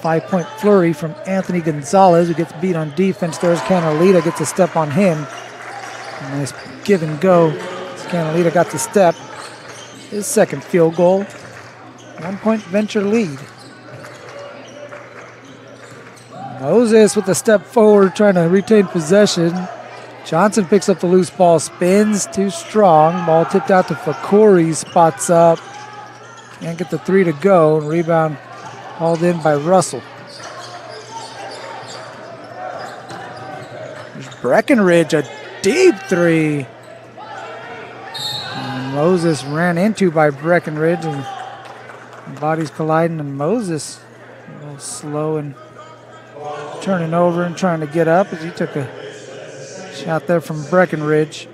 5-point flurry from Anthony Gonzalez, who gets beat on defense. There's Canalita, gets a step on him. A nice give and go. Canalita got the step. His 2nd field goal. 1-point Venture lead. Moses with a step forward, trying to retain possession. Johnson picks up the loose ball, spins, too strong. Ball tipped out to Fakuri, spots up. Can't get the 3 to go. Rebound hauled in by Russell. There's Breckenridge, a deep 3. And Moses ran into by Breckenridge, and bodies colliding, and Moses a little slow and turning over and trying to get up as he took a shot there from Breckenridge.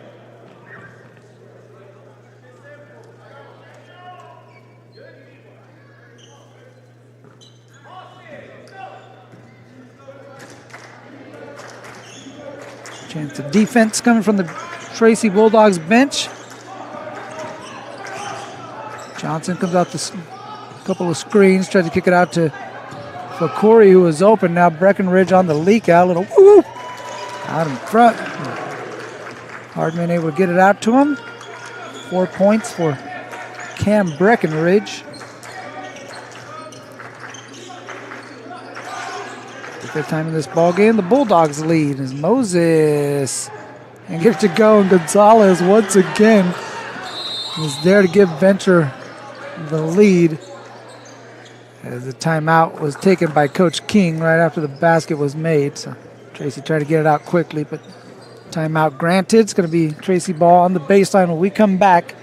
Chance of defense coming from the Tracy Bulldogs bench. Johnson comes out to a couple of screens, tries to kick it out to Fakuri, who is open. Now Breckenridge on the leak out. Little whoop out in front. Hardman able to get it out to him. 4 points for Cam Breckenridge. The 5th time in this ball game, the Bulldogs lead as Moses and gets to go, and Gonzalez once again is there to give Venture the lead. As the timeout was taken by Coach King right after the basket was made. So Tracy tried to get it out quickly, but timeout granted. It's going to be Tracy ball on the baseline when we come back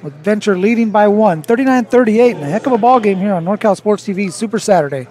with Venture leading by 1, 39-38. And a heck of a ball game here on NorCal Sports TV Super Saturday.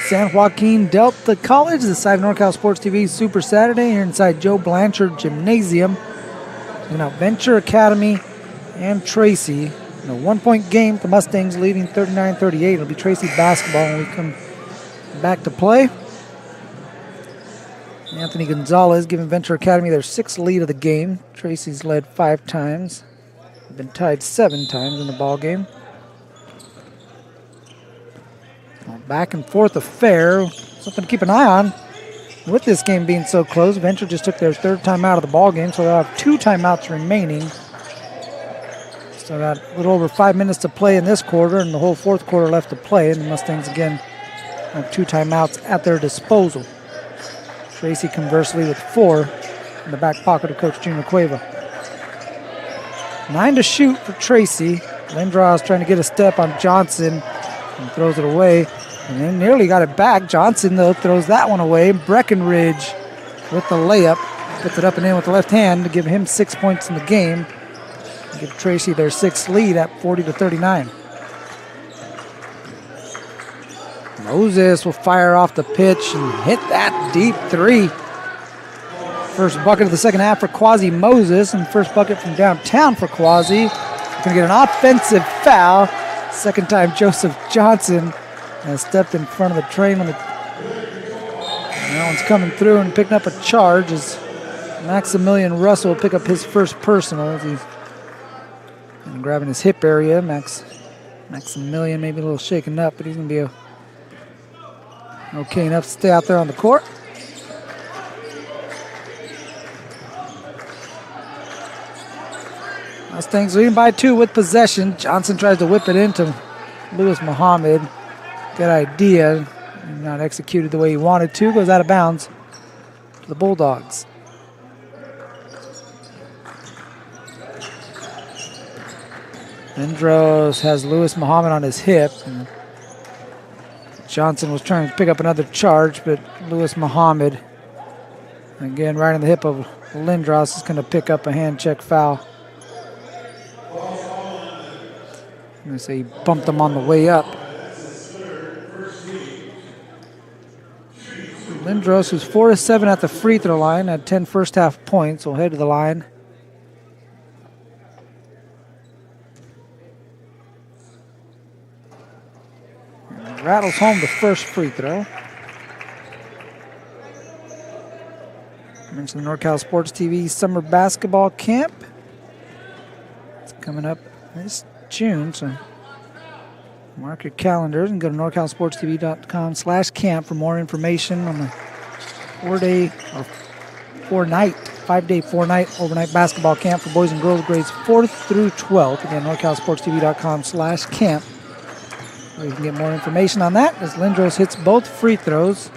San Joaquin Delta College, the side of NorCal Sports TV Super Saturday here inside Joe Blanchard Gymnasium. Looking out Venture Academy and Tracy. In a 1-point game, the Mustangs leading 39-38. It'll be Tracy basketball when we come back to play. Anthony Gonzalez giving Venture Academy their 6th lead of the game. Tracy's led 5 times. They've been tied 7 times in the ball game. Back and forth affair. Something to keep an eye on. With this game being so close, Venture just took their 3rd timeout of the ball game, so they'll have 2 timeouts remaining. So got a little over 5 minutes to play in this quarter, and the whole 4th quarter left to play. And the Mustangs again have 2 timeouts at their disposal. Tracy conversely with 4 in the back pocket of Coach Junior Cueva. 9 to shoot for Tracy. Lindros trying to get a step on Johnson and throws it away. And then nearly got it back. Johnson, though, throws that one away. Breckenridge with the layup. Puts it up and in with the left hand to give him 6 points in the game. And give Tracy their 6th lead at 40-39. Moses will fire off the pitch and hit that deep 3. First bucket of the second half for Quasi Moses, and first bucket from downtown for Quasi. Going to get an offensive foul. Second time Joseph Johnson has stepped in front of the train when that one's coming through and picking up a charge as Maximilian Russell will pick up his first personal as he's grabbing his hip area. Maximilian maybe a little shaken up, but he's going to be okay enough to stay out there on the court. Mustangs leading by 2 with possession. Johnson tries to whip it into Lewis Muhammad. Good idea. Not executed the way he wanted to. Goes out of bounds to the Bulldogs. Lindros has Lewis Muhammad on his hip. And Johnson was trying to pick up another charge, but Lewis Muhammad, again, right on the hip of Lindros, is going to pick up a hand check foul. I'm going to say he bumped him on the way up. Lindros, who's 4 of 7 at the free throw line, had 10 first half points, will head to the line. And rattles home the first free throw. I mentioned the NorCal Sports TV Summer Basketball Camp. It's coming up this June, so mark your calendars and go to norcalsportstv.com/camp for more information on the 5-day, 4-night overnight basketball camp for boys and girls grades 4th through 12th. Again, norcalsportstv.com/camp, where you can get more information on that as Lindros hits both free throws.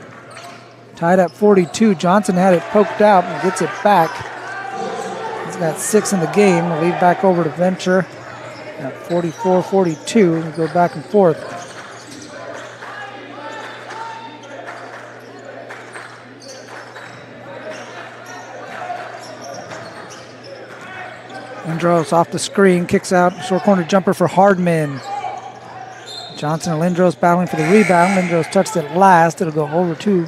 Tied at 42. Johnson had it poked out and gets it back. He's got 6 in the game. We'll lead back over to Venture. At 44-42, we go back and forth. Lindros off the screen, kicks out, short corner jumper for Hardman. Johnson and Lindros battling for the rebound. Lindros touched it last. It'll go over to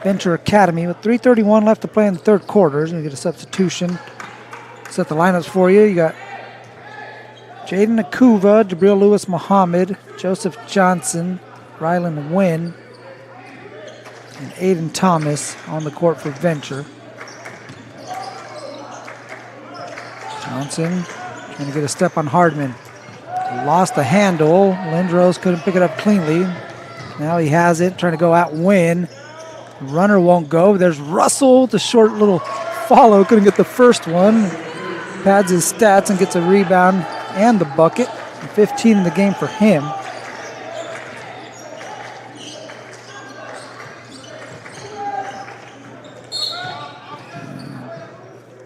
Venture Academy with 3:31 left to play in the 3rd quarter. We get a substitution. Set the lineups for you. You got Jaden Akuva, Jabril Lewis Muhammad, Joseph Johnson, Rylan Wynn, and Aiden Thomas on the court for Venture. Johnson trying to get a step on Hardman. Lost the handle. Lindros couldn't pick it up cleanly. Now he has it, trying to go at Wynn. Runner won't go. There's Russell, the short little follow. Couldn't get the first one. Pads his stats and gets a rebound and the bucket. 15 in the game for him.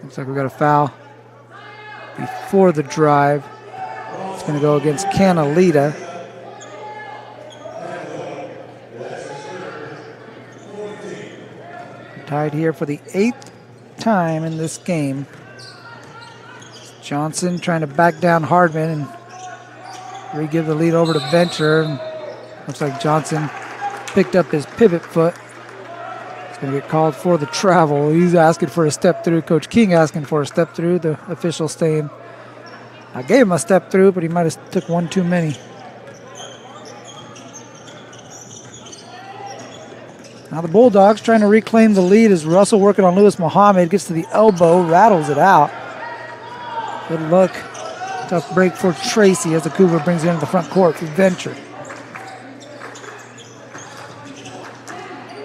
Looks like we got a foul before the drive. It's going to go against Canalita. Tied here for the 8th time in this game. Johnson trying to back down Hardman and re-give the lead over to Venture. Looks like Johnson picked up his pivot foot. He's going to get called for the travel. He's asking for a step through. Coach King asking for a step through. The official saying, I gave him a step through, but he might have took one too many. Now the Bulldogs trying to reclaim the lead as Russell working on Lewis Muhammad. Gets to the elbow, rattles it out. Good look. Tough break for Tracy as the Cougar brings it into the front court for Venture.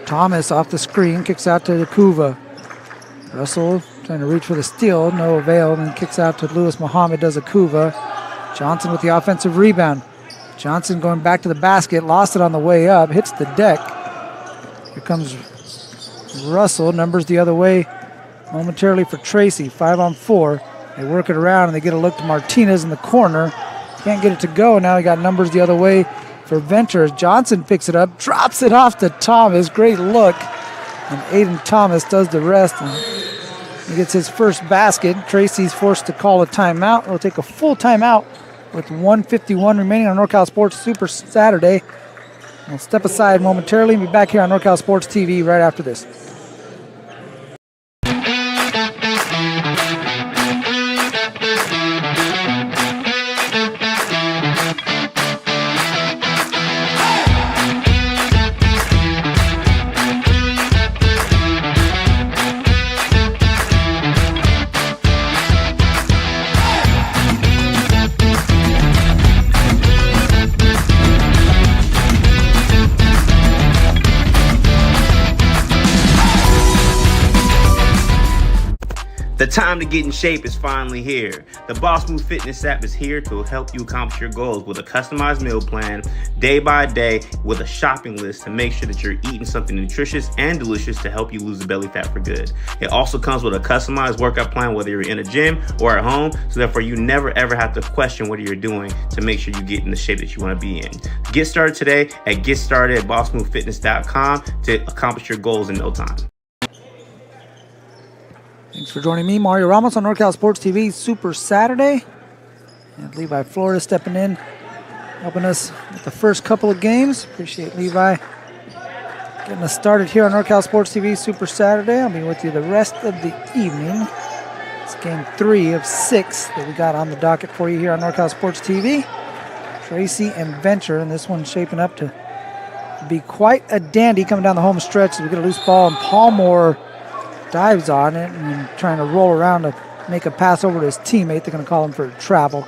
Thomas off the screen, kicks out to Yakuva. Russell trying to reach for the steal, no avail, and then kicks out to Lewis Muhammad, does Yakuva. Johnson with the offensive rebound. Johnson going back to the basket, lost it on the way up, hits the deck. Here comes Russell, numbers the other way momentarily for Tracy, 5-on-4. They work it around and they get a look to Martinez in the corner. Can't get it to go. Now he got numbers the other way for Venture. Johnson picks it up, drops it off to Thomas. Great look. And Aiden Thomas does the rest. And he gets his first basket. Tracy's forced to call a timeout. We'll take a full timeout with 1:51 remaining on NorCal Sports Super Saturday. We'll step aside momentarily and be back here on NorCal Sports TV right after this. The time to get in shape is finally here. The Boss Move Fitness app is here to help you accomplish your goals with a customized meal plan, day by day, with a shopping list to make sure that you're eating something nutritious and delicious to help you lose the belly fat for good. It also comes with a customized workout plan, whether you're in a gym or at home, so therefore you never ever have to question what you're doing to make sure you get in the shape that you want to be in. Get started today at GetStartedAtBossMoveFitness.com to accomplish your goals in no time. Thanks for joining me, Mario Ramos, on NorCal Sports TV Super Saturday. And Levi Florida stepping in, helping us with the first couple of games. Appreciate Levi getting us started here on NorCal Sports TV Super Saturday. I'll be with you the rest of the evening. It's game 3 of 6 that we got on the docket for you here on NorCal Sports TV. Tracy and Venture, and this one's shaping up to be quite a dandy coming down the home stretch as we get a loose ball, and Palmore dives on it and trying to roll around to make a pass over to his teammate. They're going to call him for travel.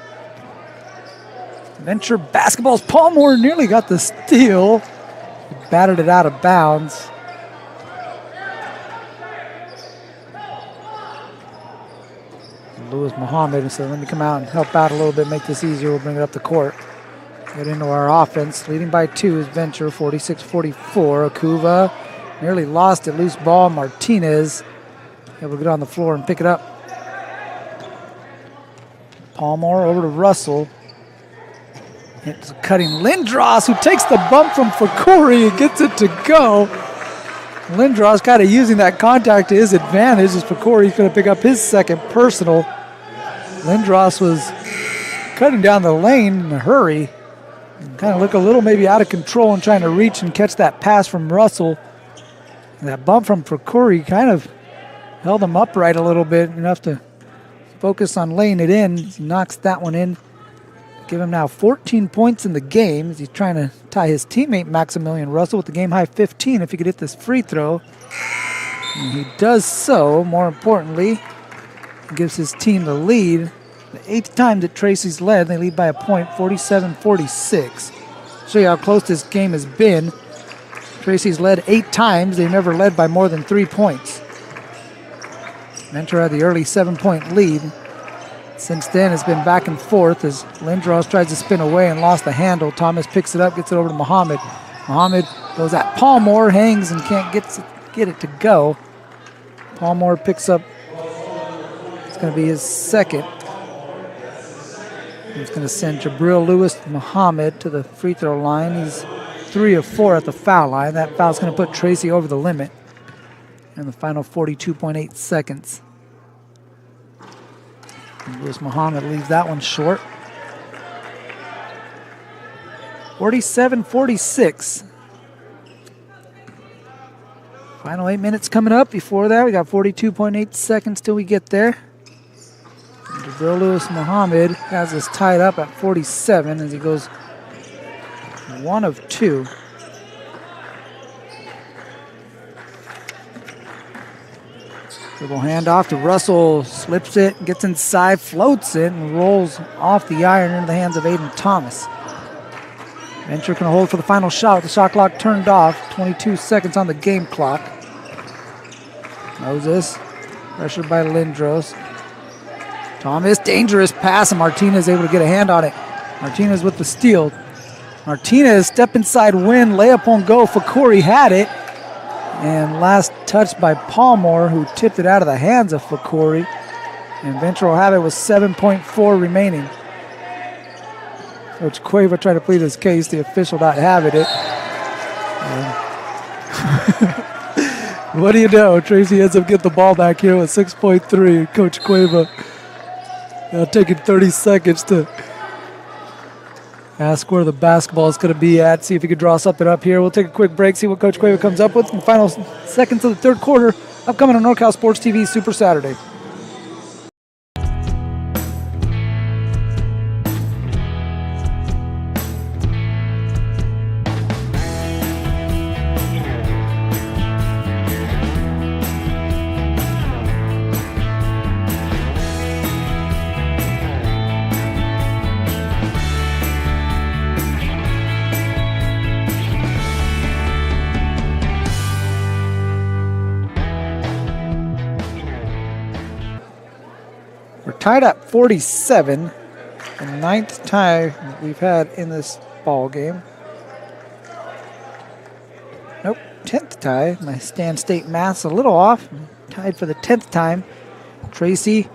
Venture basketballs. Palmore nearly got the steal. He batted it out of bounds. Lewis Muhammad said, let me come out and help out a little bit, make this easier. We'll bring it up the court. Get into our offense. Leading by 2 is Venture, 46-44. Akuva nearly lost it. Loose ball. Martinez able to get on the floor and pick it up. Palmore over to Russell. It's cutting Lindros, who takes the bump from Fakori and gets it to go. Lindros kind of using that contact to his advantage as Fakori's going to pick up his second personal. Lindros was cutting down the lane in a hurry. Kind of look a little maybe out of control and trying to reach and catch that pass from Russell. And that bump from Fakori kind of held him upright a little bit, enough to focus on laying it in. He knocks that one in. Give him now 14 points in the game as he's trying to tie his teammate Maximilian Russell with the game-high 15 if he could hit this free throw. And he does so. More importantly, he gives his team the lead. The 8th time that Tracy's led, they lead by a point, 47-46. Show you how close this game has been. Tracy's led 8 times. They've never led by more than 3 points. Venture had the early 7-point lead. Since then, it's been back and forth as Lindros tries to spin away and lost the handle. Thomas picks it up, gets it over to Muhammad. Muhammad goes at Palmore, hangs and can't get it to go. Palmore picks up, it's going to be his second. He's going to send Jabril Lewis Muhammad to the free throw line. He's 3 of 4 at the foul line. That foul's going to put Tracy over the limit in the final 42.8 seconds. Lewis Muhammad leaves that one short. 47-46. Final 8 minutes coming up. Before that, we got 42.8 seconds till we get there. Jabril Lewis Muhammad has us tied up at 47 as he goes 1 of 2. Dribble handoff to Russell, slips it, gets inside, floats it, and rolls off the iron into the hands of Aiden Thomas. Venture can hold for the final shot. The shot clock turned off. 22 seconds on the game clock. Moses, pressured by Lindros. Thomas, dangerous pass, and Martinez able to get a hand on it. Martinez with the steal. Martinez, step inside win, layup on go. Fakori had it. And last touch by Palmore, who tipped it out of the hands of Fakori. And Venture will have it with 7.4 remaining. Coach Cueva tried to plead his case, the official not having it. What do you know? Tracy ends up getting the ball back here with 6.3. Coach Cueva taking 30 seconds to ask where the basketball is going to be at, see if he could draw something up here. We'll take a quick break, see what Coach Cueva comes up with in the final seconds of the third quarter, upcoming on NorCal Sports TV Super Saturday. Tied at 47, the 9th tie we've had in this ball game. Nope, 10th tie. My Stan State math's a little off. Tied for the 10th time. Tracy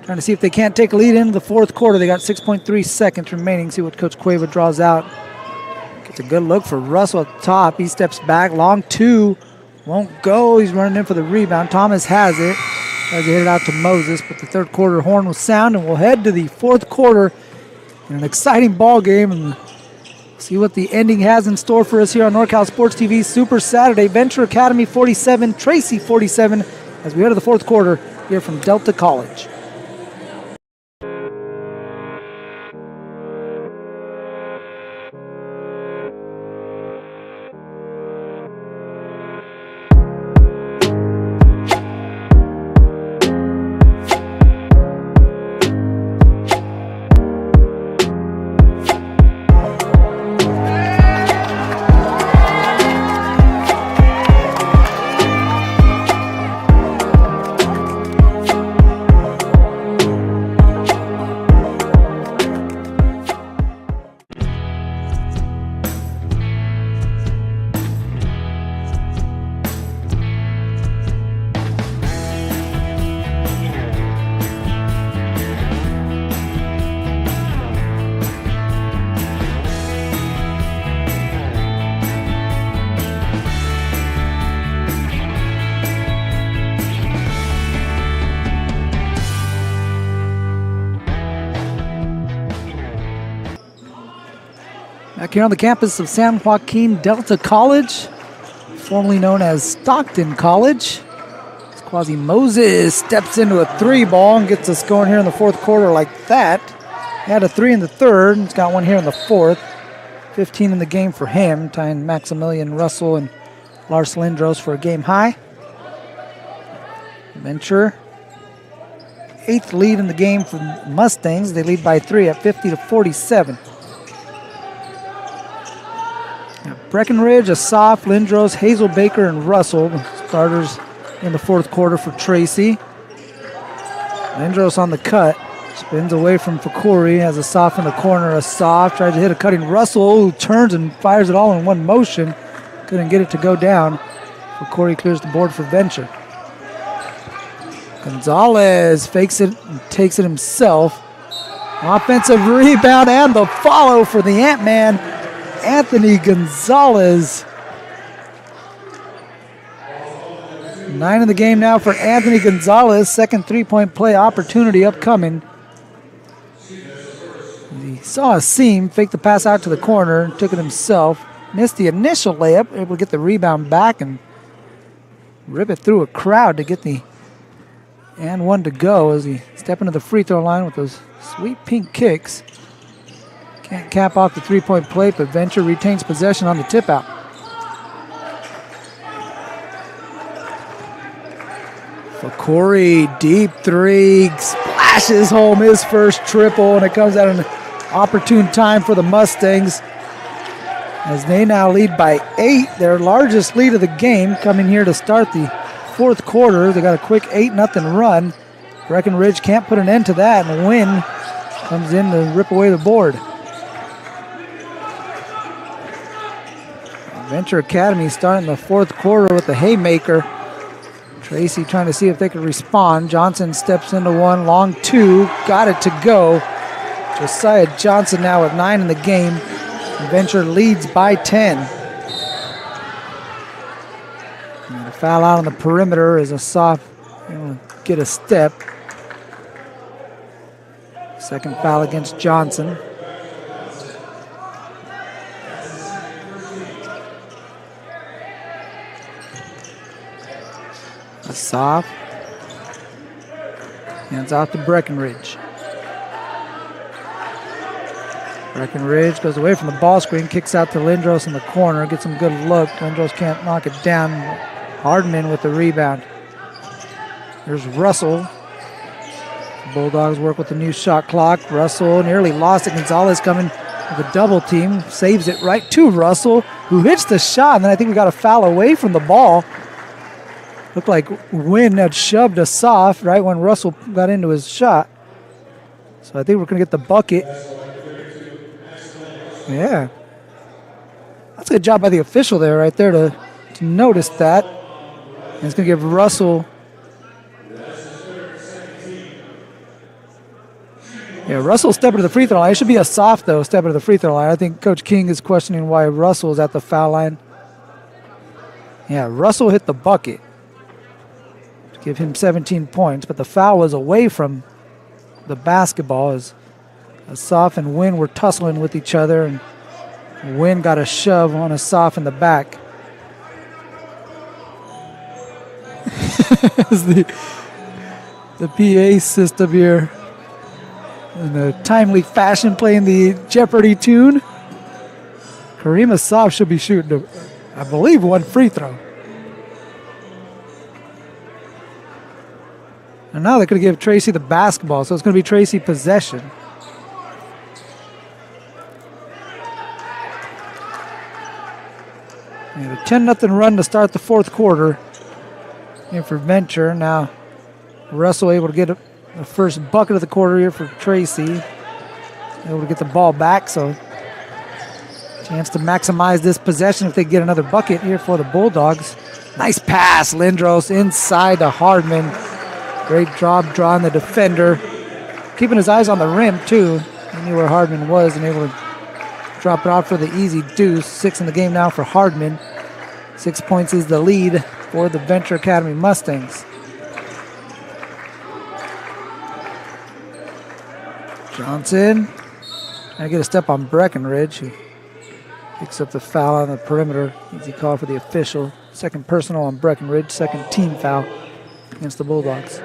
trying to see if they can't take a lead into the fourth quarter. They got 6.3 seconds remaining. See what Coach Cueva draws out. Gets a good look for Russell at the top. He steps back. Long two. Won't go. He's running in for the rebound. Thomas has it. Tries to hit it out to Moses, but the third quarter horn will sound, and we'll head to the fourth quarter in an exciting ball game and see what the ending has in store for us here on NorCal Sports TV Super Saturday. Venture Academy 47, Tracy 47, as we head to the fourth quarter here from Delta College. Back here on the campus of San Joaquin Delta College, formerly known as Stockton College. Quasi Moses steps into a three ball and gets us going here in the fourth quarter like that. He had a three in the third. He's got one here in the fourth. 15 in the game for him, tying Maximilian Russell and Lars Lindros for a game high. Venture, 8th lead in the game for Mustangs. They lead by 3 at 50-47. Breckenridge, Asaf, Lindros, Hazelbaker, and Russell, starters in the fourth quarter for Tracy. Lindros on the cut, spins away from Fakori, has Asaf in the corner. Asaf tries to hit a cutting Russell, who turns and fires it all in one motion. Couldn't get it to go down. Fakori clears the board for Venture. Gonzalez fakes it and takes it himself. Offensive rebound and the follow for the Ant-Man, Anthony Gonzalez. 9 in the game now for Anthony Gonzalez. Second three-point play opportunity upcoming. He saw a seam, faked the pass out to the corner, took it himself. Missed the initial layup, able to get the rebound back and rip it through a crowd to get the and one to go as he step into the free throw line with those sweet pink kicks. Can't cap off the three-point plate, but Venture retains possession on the tip out. For Corey, deep three, splashes home his first triple, and it comes at an opportune time for the Mustangs as they now lead by 8, their largest lead of the game, coming here to start the fourth quarter. They got a quick 8-0 run. Breckenridge can't put an end to that, and Wynn comes in to rip away the board. Venture Academy starting the fourth quarter with the haymaker. Tracy trying to see if they could respond. Johnson steps into one, long two, got it to go. Josiah Johnson now with 9 in the game. Venture leads by 10. And a foul out on the perimeter is a soft, get a step. Second foul against Johnson. A soft. Hands off to Breckenridge. Breckenridge goes away from the ball screen, kicks out to Lindros in the corner, gets some good look. Lindros can't knock it down. Hardman with the rebound. There's Russell. The Bulldogs work with the new shot clock. Russell nearly lost it. Gonzalez coming with a double team, saves it right to Russell, who hits the shot, and then I think we got a foul away from the ball. Looked like Wynn had shoved us off right when Russell got into his shot. So I think we're going to get the bucket. Yeah. That's a good job by the official there, right there, to notice that. And it's going to give Russell. Yeah, Russell stepping to the free throw line. It should be a soft, though, stepping to the free throw line. I think Coach King is questioning why Russell is at the foul line. Yeah, Russell hit the bucket to give him 17 points, but the foul was away from the basketball as Asaf and Wynn were tussling with each other, and Wynn got a shove on Asaf in the back. the PA system here in a timely fashion playing the Jeopardy tune. Kareem Asaf should be shooting, I believe, one free throw. And now they're going to give Tracy the basketball, so it's going to be Tracy possession. And a 10-0 run to start the fourth quarter. Here for Venture. Now Russell able to get the first bucket of the quarter here for Tracy. Able to get the ball back, so chance to maximize this possession if they get another bucket here for the Bulldogs. Nice pass, Lindros inside to Hardman. Great job drawing the defender. Keeping his eyes on the rim, too. He knew where Hardman was and able to drop it off for the easy deuce. 6 in the game now for Hardman. 6 points is the lead for the Venture Academy Mustangs. Johnson trying to get a step on Breckenridge, who picks up the foul on the perimeter. Easy call for the official. Second personal on Breckenridge. Second team foul against the Bulldogs.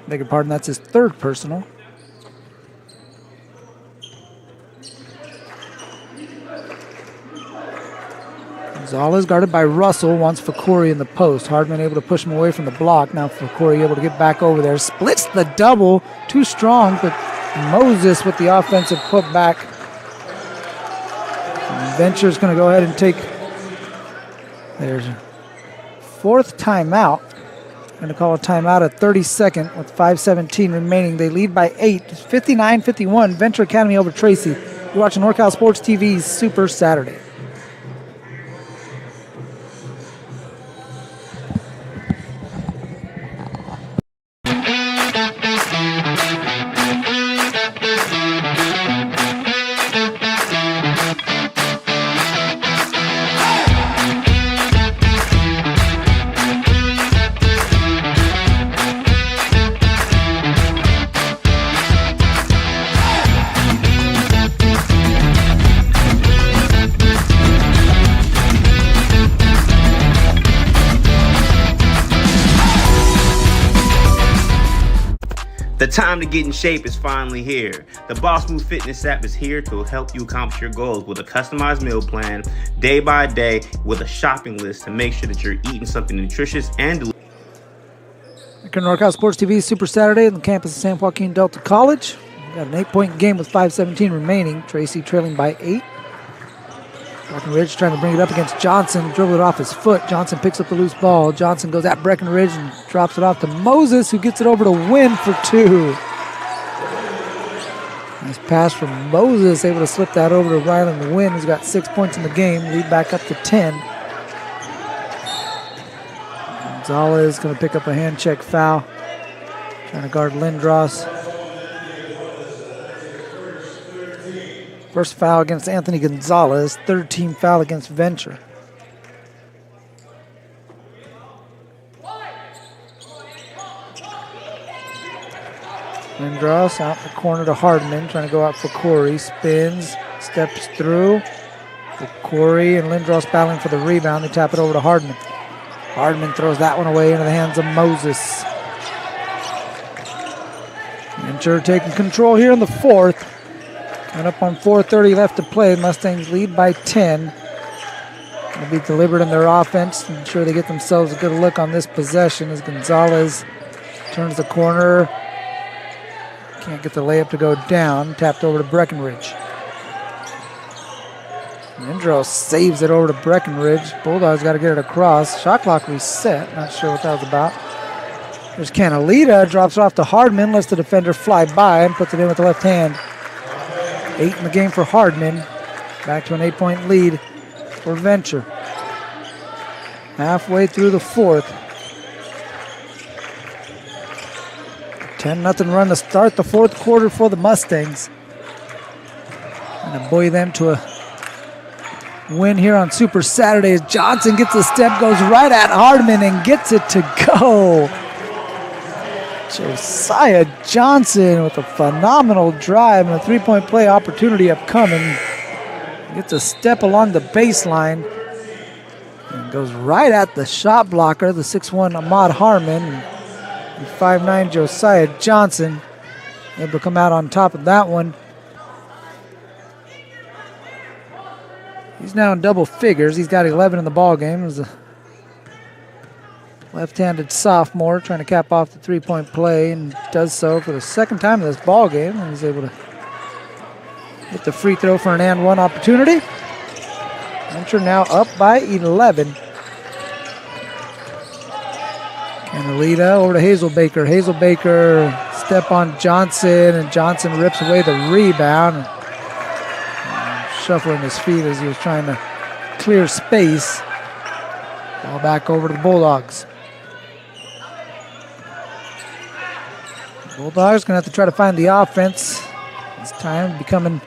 Beg your pardon, that's his third personal. Gonzalez guarded by Russell, wants Fakori in the post. Hardman able to push him away from the block. Now Fakori able to get back over there. Splits the double, too strong, but Moses with the offensive putback. Venture's going to go ahead and take their fourth timeout. Going to call a timeout at 32nd with 5:17 remaining. They lead by 8, 59-51. Venture Academy over Tracy. You're watching NorCal Sports TV's Super Saturday. The time to get in shape is finally here. The Boss Move Fitness app is here to help you accomplish your goals with a customized meal plan, day by day, with a shopping list to make sure that you're eating something nutritious and delicious. NorCal Sports TV Super Saturday on the campus of San Joaquin Delta College. We got an 8-point game with 5:17 remaining. Tracy trailing by 8. Breckenridge trying to bring it up against Johnson. Dribble it off his foot. Johnson picks up the loose ball. Johnson goes at Breckenridge and drops it off to Moses, who gets it over to Wynn for 2. Nice pass from Moses, able to slip that over to Ryland Wynn, who's got 6 points in the game. Lead back up to 10. Gonzalez going to pick up a hand check foul. Trying to guard Lindros. First foul against Anthony Gonzalez. Third team foul against Venture. Lindros out in the corner to Hardman. Trying to go out for Corey. Spins. Steps through. For Corey and Lindros battling for the rebound. They tap it over to Hardman. Hardman throws that one away into the hands of Moses. Venture taking control here in the fourth. And up on 4:30 left to play. Mustangs lead by 10. They'll be deliberate in their offense. Ensure they get themselves a good look on this possession as Gonzalez turns the corner. Can't get the layup to go down. Tapped over to Breckenridge. Lindros saves it over to Breckenridge. Bulldogs got to get it across. Shot clock reset. Not sure what that was about. There's Canalita. Drops it off to Hardman. Lets the defender fly by and puts it in with the left hand. 8 in the game for Hardman. Back to an 8-point lead for Venture. Halfway through the fourth. 10-0 run to start the fourth quarter for the Mustangs. And to buoy them to a win here on Super Saturday as Johnson gets a step, goes right at Hardman and gets it to go. Josiah Johnson with a phenomenal drive and a 3-point play opportunity upcoming. Gets a step along the baseline and goes right at the shot blocker, the 6'1" Ahmad Harmon. And 5'9" Josiah Johnson able to come out on top of that one. He's now in double figures. He's got 11 in the ball game. It was a left-handed sophomore trying to cap off the 3-point play and does so for the second time in this ball game. And he's able to get the free throw for an and one opportunity. Venture now up by 11. Canalita over to Hazelbaker. Hazelbaker step on Johnson, and Johnson rips away the rebound. And shuffling his feet as he was trying to clear space. Ball back over to the Bulldogs. Bulldogs going to have to try to find the offense. This time becoming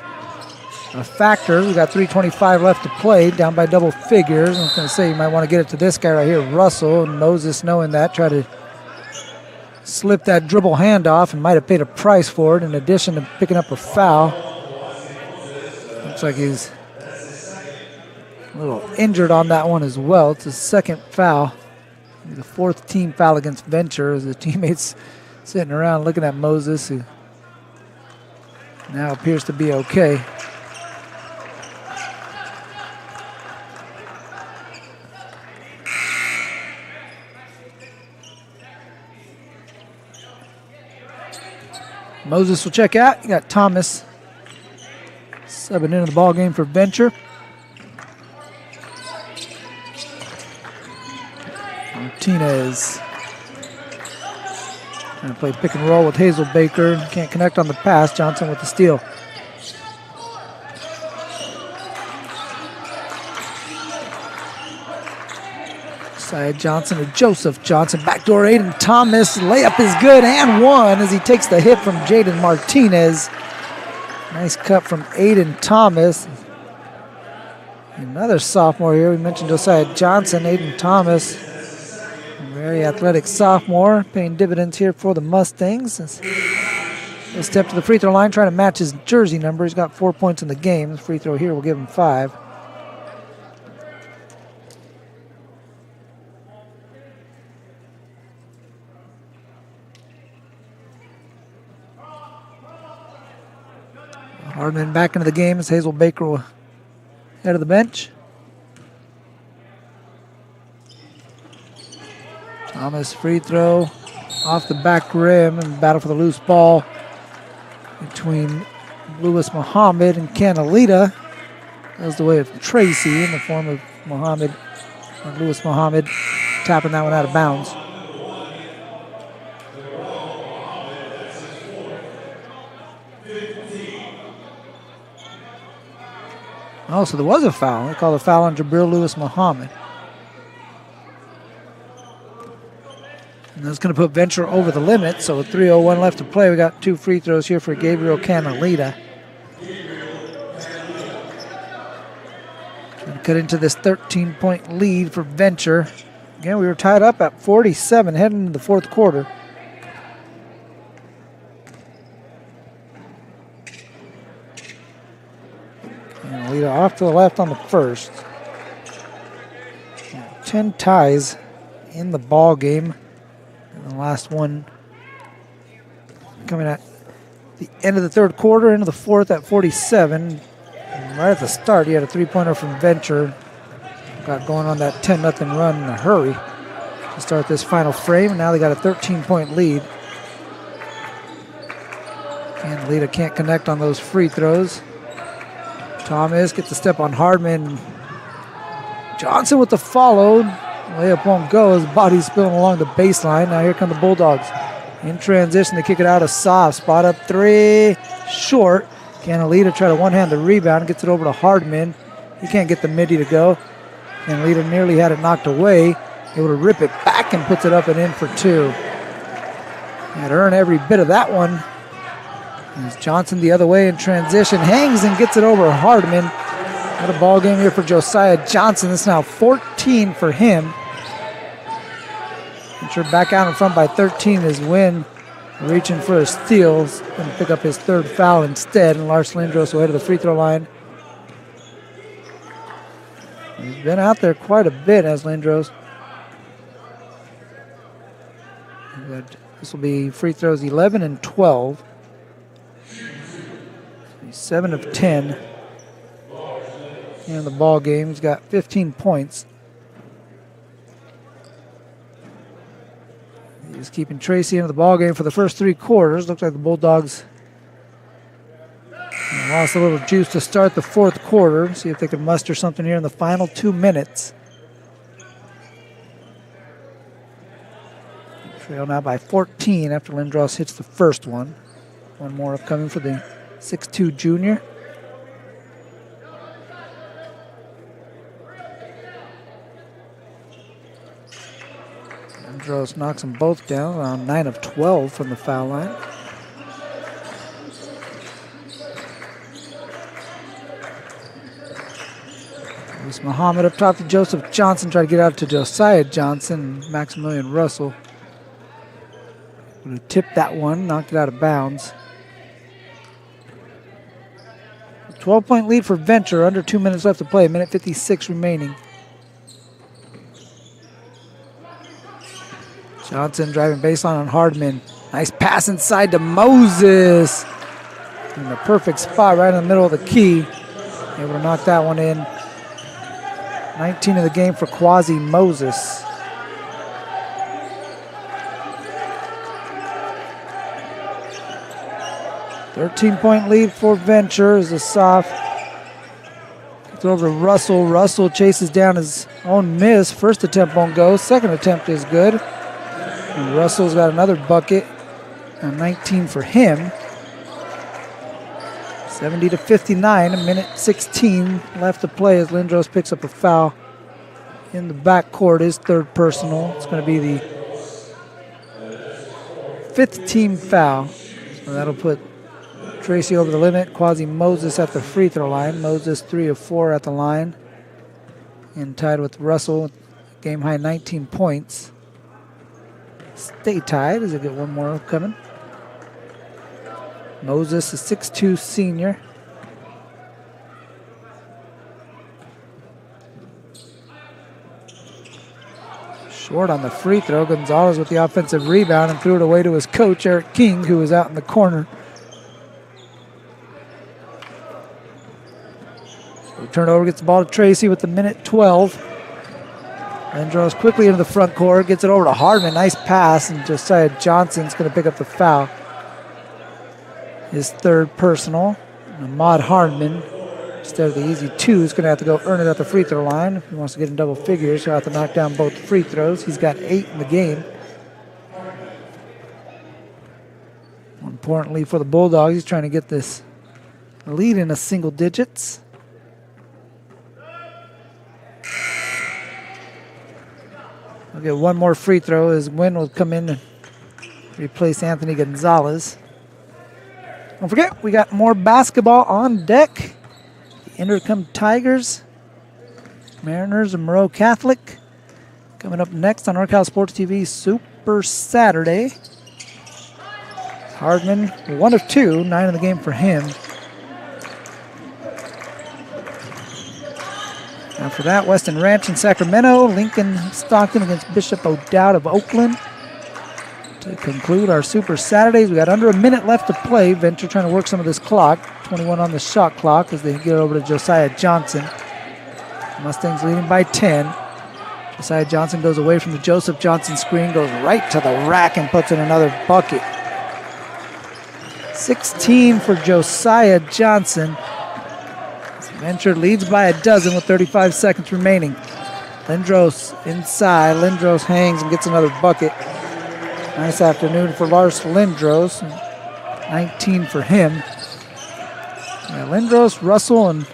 a factor. We got 3:25 left to play, down by double figures. I was going to say you might want to get it to this guy right here, Russell. And Moses, knowing that, tried to slip that dribble handoff and might have paid a price for it in addition to picking up a foul. Looks like he's a little injured on that one as well. It's his second foul. The fourth team foul against Venture as the teammates sitting around looking at Moses, who now appears to be okay. Moses will check out. You got Thomas subbing into the ball game for Venture. Martinez trying to play pick and roll with Hazelbaker. Can't connect on the pass. Johnson with the steal. Side Johnson to Joseph Johnson. Backdoor Aiden Thomas. Layup is good and one as he takes the hit from Jaden Martinez. Nice cut from Aiden Thomas. Another sophomore here. We mentioned Josiah Johnson. Aiden Thomas, very athletic sophomore, paying dividends here for the Mustangs. He'll step to the free throw line, trying to match his jersey number. He's got 4 points in the game. His free throw here will give him 5. Hardman back into the game as Hazel Baker will head of the bench. Thomas free throw off the back rim and battle for the loose ball between Lewis Muhammad and Canalita. Goes the way of Tracy in the form of Lewis Muhammad tapping that one out of bounds. Oh, so there was a foul. They called a foul on Jabril Lewis Muhammad. And that's going to put Venture over the limit. So with 3:01 left to play, we got 2 free throws here for Gabriel Canalita. Trying to cut into this 13-point lead for Venture. Again, we were tied up at 47 heading into the fourth quarter. Canalita off to the left on the first. 10 ties in the ball game. And the last one coming at the end of the third quarter, into the fourth at 47. And right at the start, he had a three-pointer from Venture. Got going on that 10-0 run in a hurry to start this final frame. And now they got a 13-point lead. Canalita can't connect on those free throws. Thomas gets a step on Hardman. Johnson with the follow. Layup won't go. His body's spilling along the baseline. Now here come the Bulldogs. In transition, they kick it out of Soft. Spot up three. Short. Canalita try to one-hand the rebound. Gets it over to Hardman. He can't get the midi to go. Canalita nearly had it knocked away. Able to rip it back and puts it up and in for 2. Had to earn every bit of that one. As Johnson the other way in transition. Hangs and gets it over Hardman. What a ball game here for Josiah Johnson. It's now 14 for him. Venture back out in front by 13 is Wynn reaching for a steal. He's going to pick up his third foul instead. And Lars Lindros will head to the free throw line. He's been out there quite a bit as Lindros. This will be free throws 11 and 12. He's 7 of 10 in the ball game. He's got 15 points. He's keeping Tracy into the ball game for the first 3 quarters. Looks like the Bulldogs lost a little juice to start the fourth quarter. See if they can muster something here in the final 2 minutes. Trail now by 14 after Lindros hits the first one. One more upcoming for the 6'2 junior. Lindros knocks them both down, around 9 of 12 from the foul line. Lewis Muhammad up top to Joseph Johnson, try to get out to Josiah Johnson. Maximilian Russell would have tipped that one, knocked it out of bounds. 12-point lead for Venture, under 2 minutes left to play, 1:56 remaining. Johnson driving baseline on Hardman. Nice pass inside to Moses. In the perfect spot right in the middle of the key. Able to knock that one in. 19 of the game for Quasi Moses. .13 lead for Venture as a soft. Gets over to Russell. Russell chases down his own miss. First attempt won't go. Second attempt is good. And Russell's got another bucket. 19 for him. 70-59, 1:16 left to play as Lindros picks up a foul in the backcourt. His third personal. It's going to be the 5th team foul. So that'll put Tracy over the limit. Quasi Moses at the free throw line. Moses 3 of 4 at the line. And tied with Russell. Game high 19 points. Stay tied as they get one more coming. Moses, a 6'2 senior. Short on the free throw. Gonzalez with the offensive rebound and threw it away to his coach, Eric King, who was out in the corner. We turn over, gets the ball to Tracy with the minute 12. Lindros quickly into the front court, gets it over to Hardman. Nice pass, and Josiah Johnson's going to pick up the foul. His third personal. And Ahmad Hardman, instead of the easy two, is going to have to go earn it at the free throw line. If he wants to get in double figures, he'll have to knock down both free throws. He's got 8 in the game. More importantly for the Bulldogs, he's trying to get this lead in the single digits. We'll get one more free throw as Wynn will come in and replace Anthony Gonzalez. Don't forget, we got more basketball on deck. The Inderkum Tigers, Mariners, and Moreau Catholic. Coming up next on NorCal Sports TV Super Saturday. Hardman, 1 of 2, 9 in the game for him. After that, Weston Ranch in Sacramento, Lincoln Stockton against Bishop O'Dowd of Oakland. To conclude our Super Saturdays, we got under a minute left to play. Venture trying to work some of this clock. 21 on the shot clock as they get over to Josiah Johnson. Mustangs leading by 10. Josiah Johnson goes away from the Joseph Johnson screen, goes right to the rack and puts in another bucket. 16 for Josiah Johnson. Venture leads by a dozen with 35 seconds remaining. Lindros inside. Lindros hangs and gets another bucket. Nice afternoon for Lars Lindros. 19 for him. Yeah, Lindros, Russell, and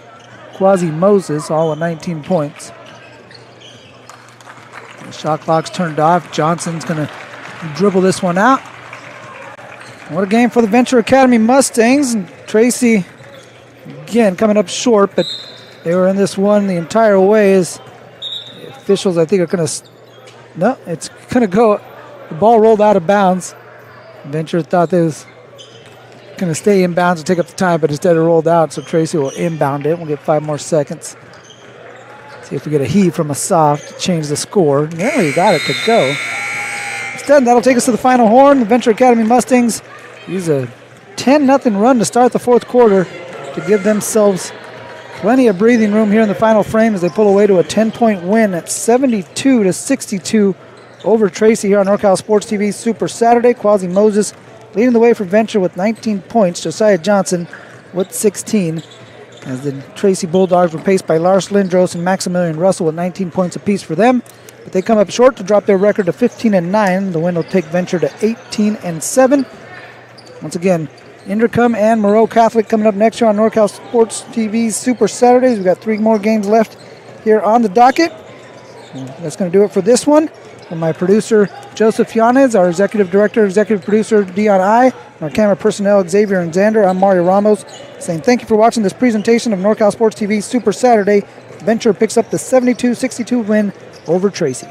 Quasi Moses all with 19 points. The shot clock's turned off. Johnson's going to dribble this one out. What a game for the Venture Academy Mustangs. And Tracy, again, coming up short, but they were in this one the entire way. As the officials, I think, are going to... No, it's going to go... The ball rolled out of bounds. Venture thought they was going to stay in bounds and take up the time, but instead it rolled out, so Tracy will inbound it. We'll get 5 more seconds. See if we get a heave from a soft to change the score. Nearly got it to go. Instead, that'll take us to the final horn. The Venture Academy Mustangs use a 10-0 run to start the fourth quarter to give themselves plenty of breathing room here in the final frame as they pull away to a 10-point win at 72-62 over Tracy here on NorCal Sports TV Super Saturday. Quasi Moses leading the way for Venture with 19 points. Josiah Johnson with 16. As the Tracy Bulldogs were paced by Lars Lindros and Maximilian Russell with 19 points apiece for them. But they come up short to drop their record to 15-9. The win will take Venture to 18-7. Once again, Inderkum and Moreau Catholic coming up next year on NorCal Sports TV Super Saturdays. We've got 3 more games left here on the docket. And that's going to do it for this one. And my producer, Joseph Yanez, our executive director, executive producer, Dion I, and our camera personnel, Xavier and Xander. I'm Mario Ramos, saying thank you for watching this presentation of NorCal Sports TV Super Saturday. Venture picks up the 72-62 win over Tracy.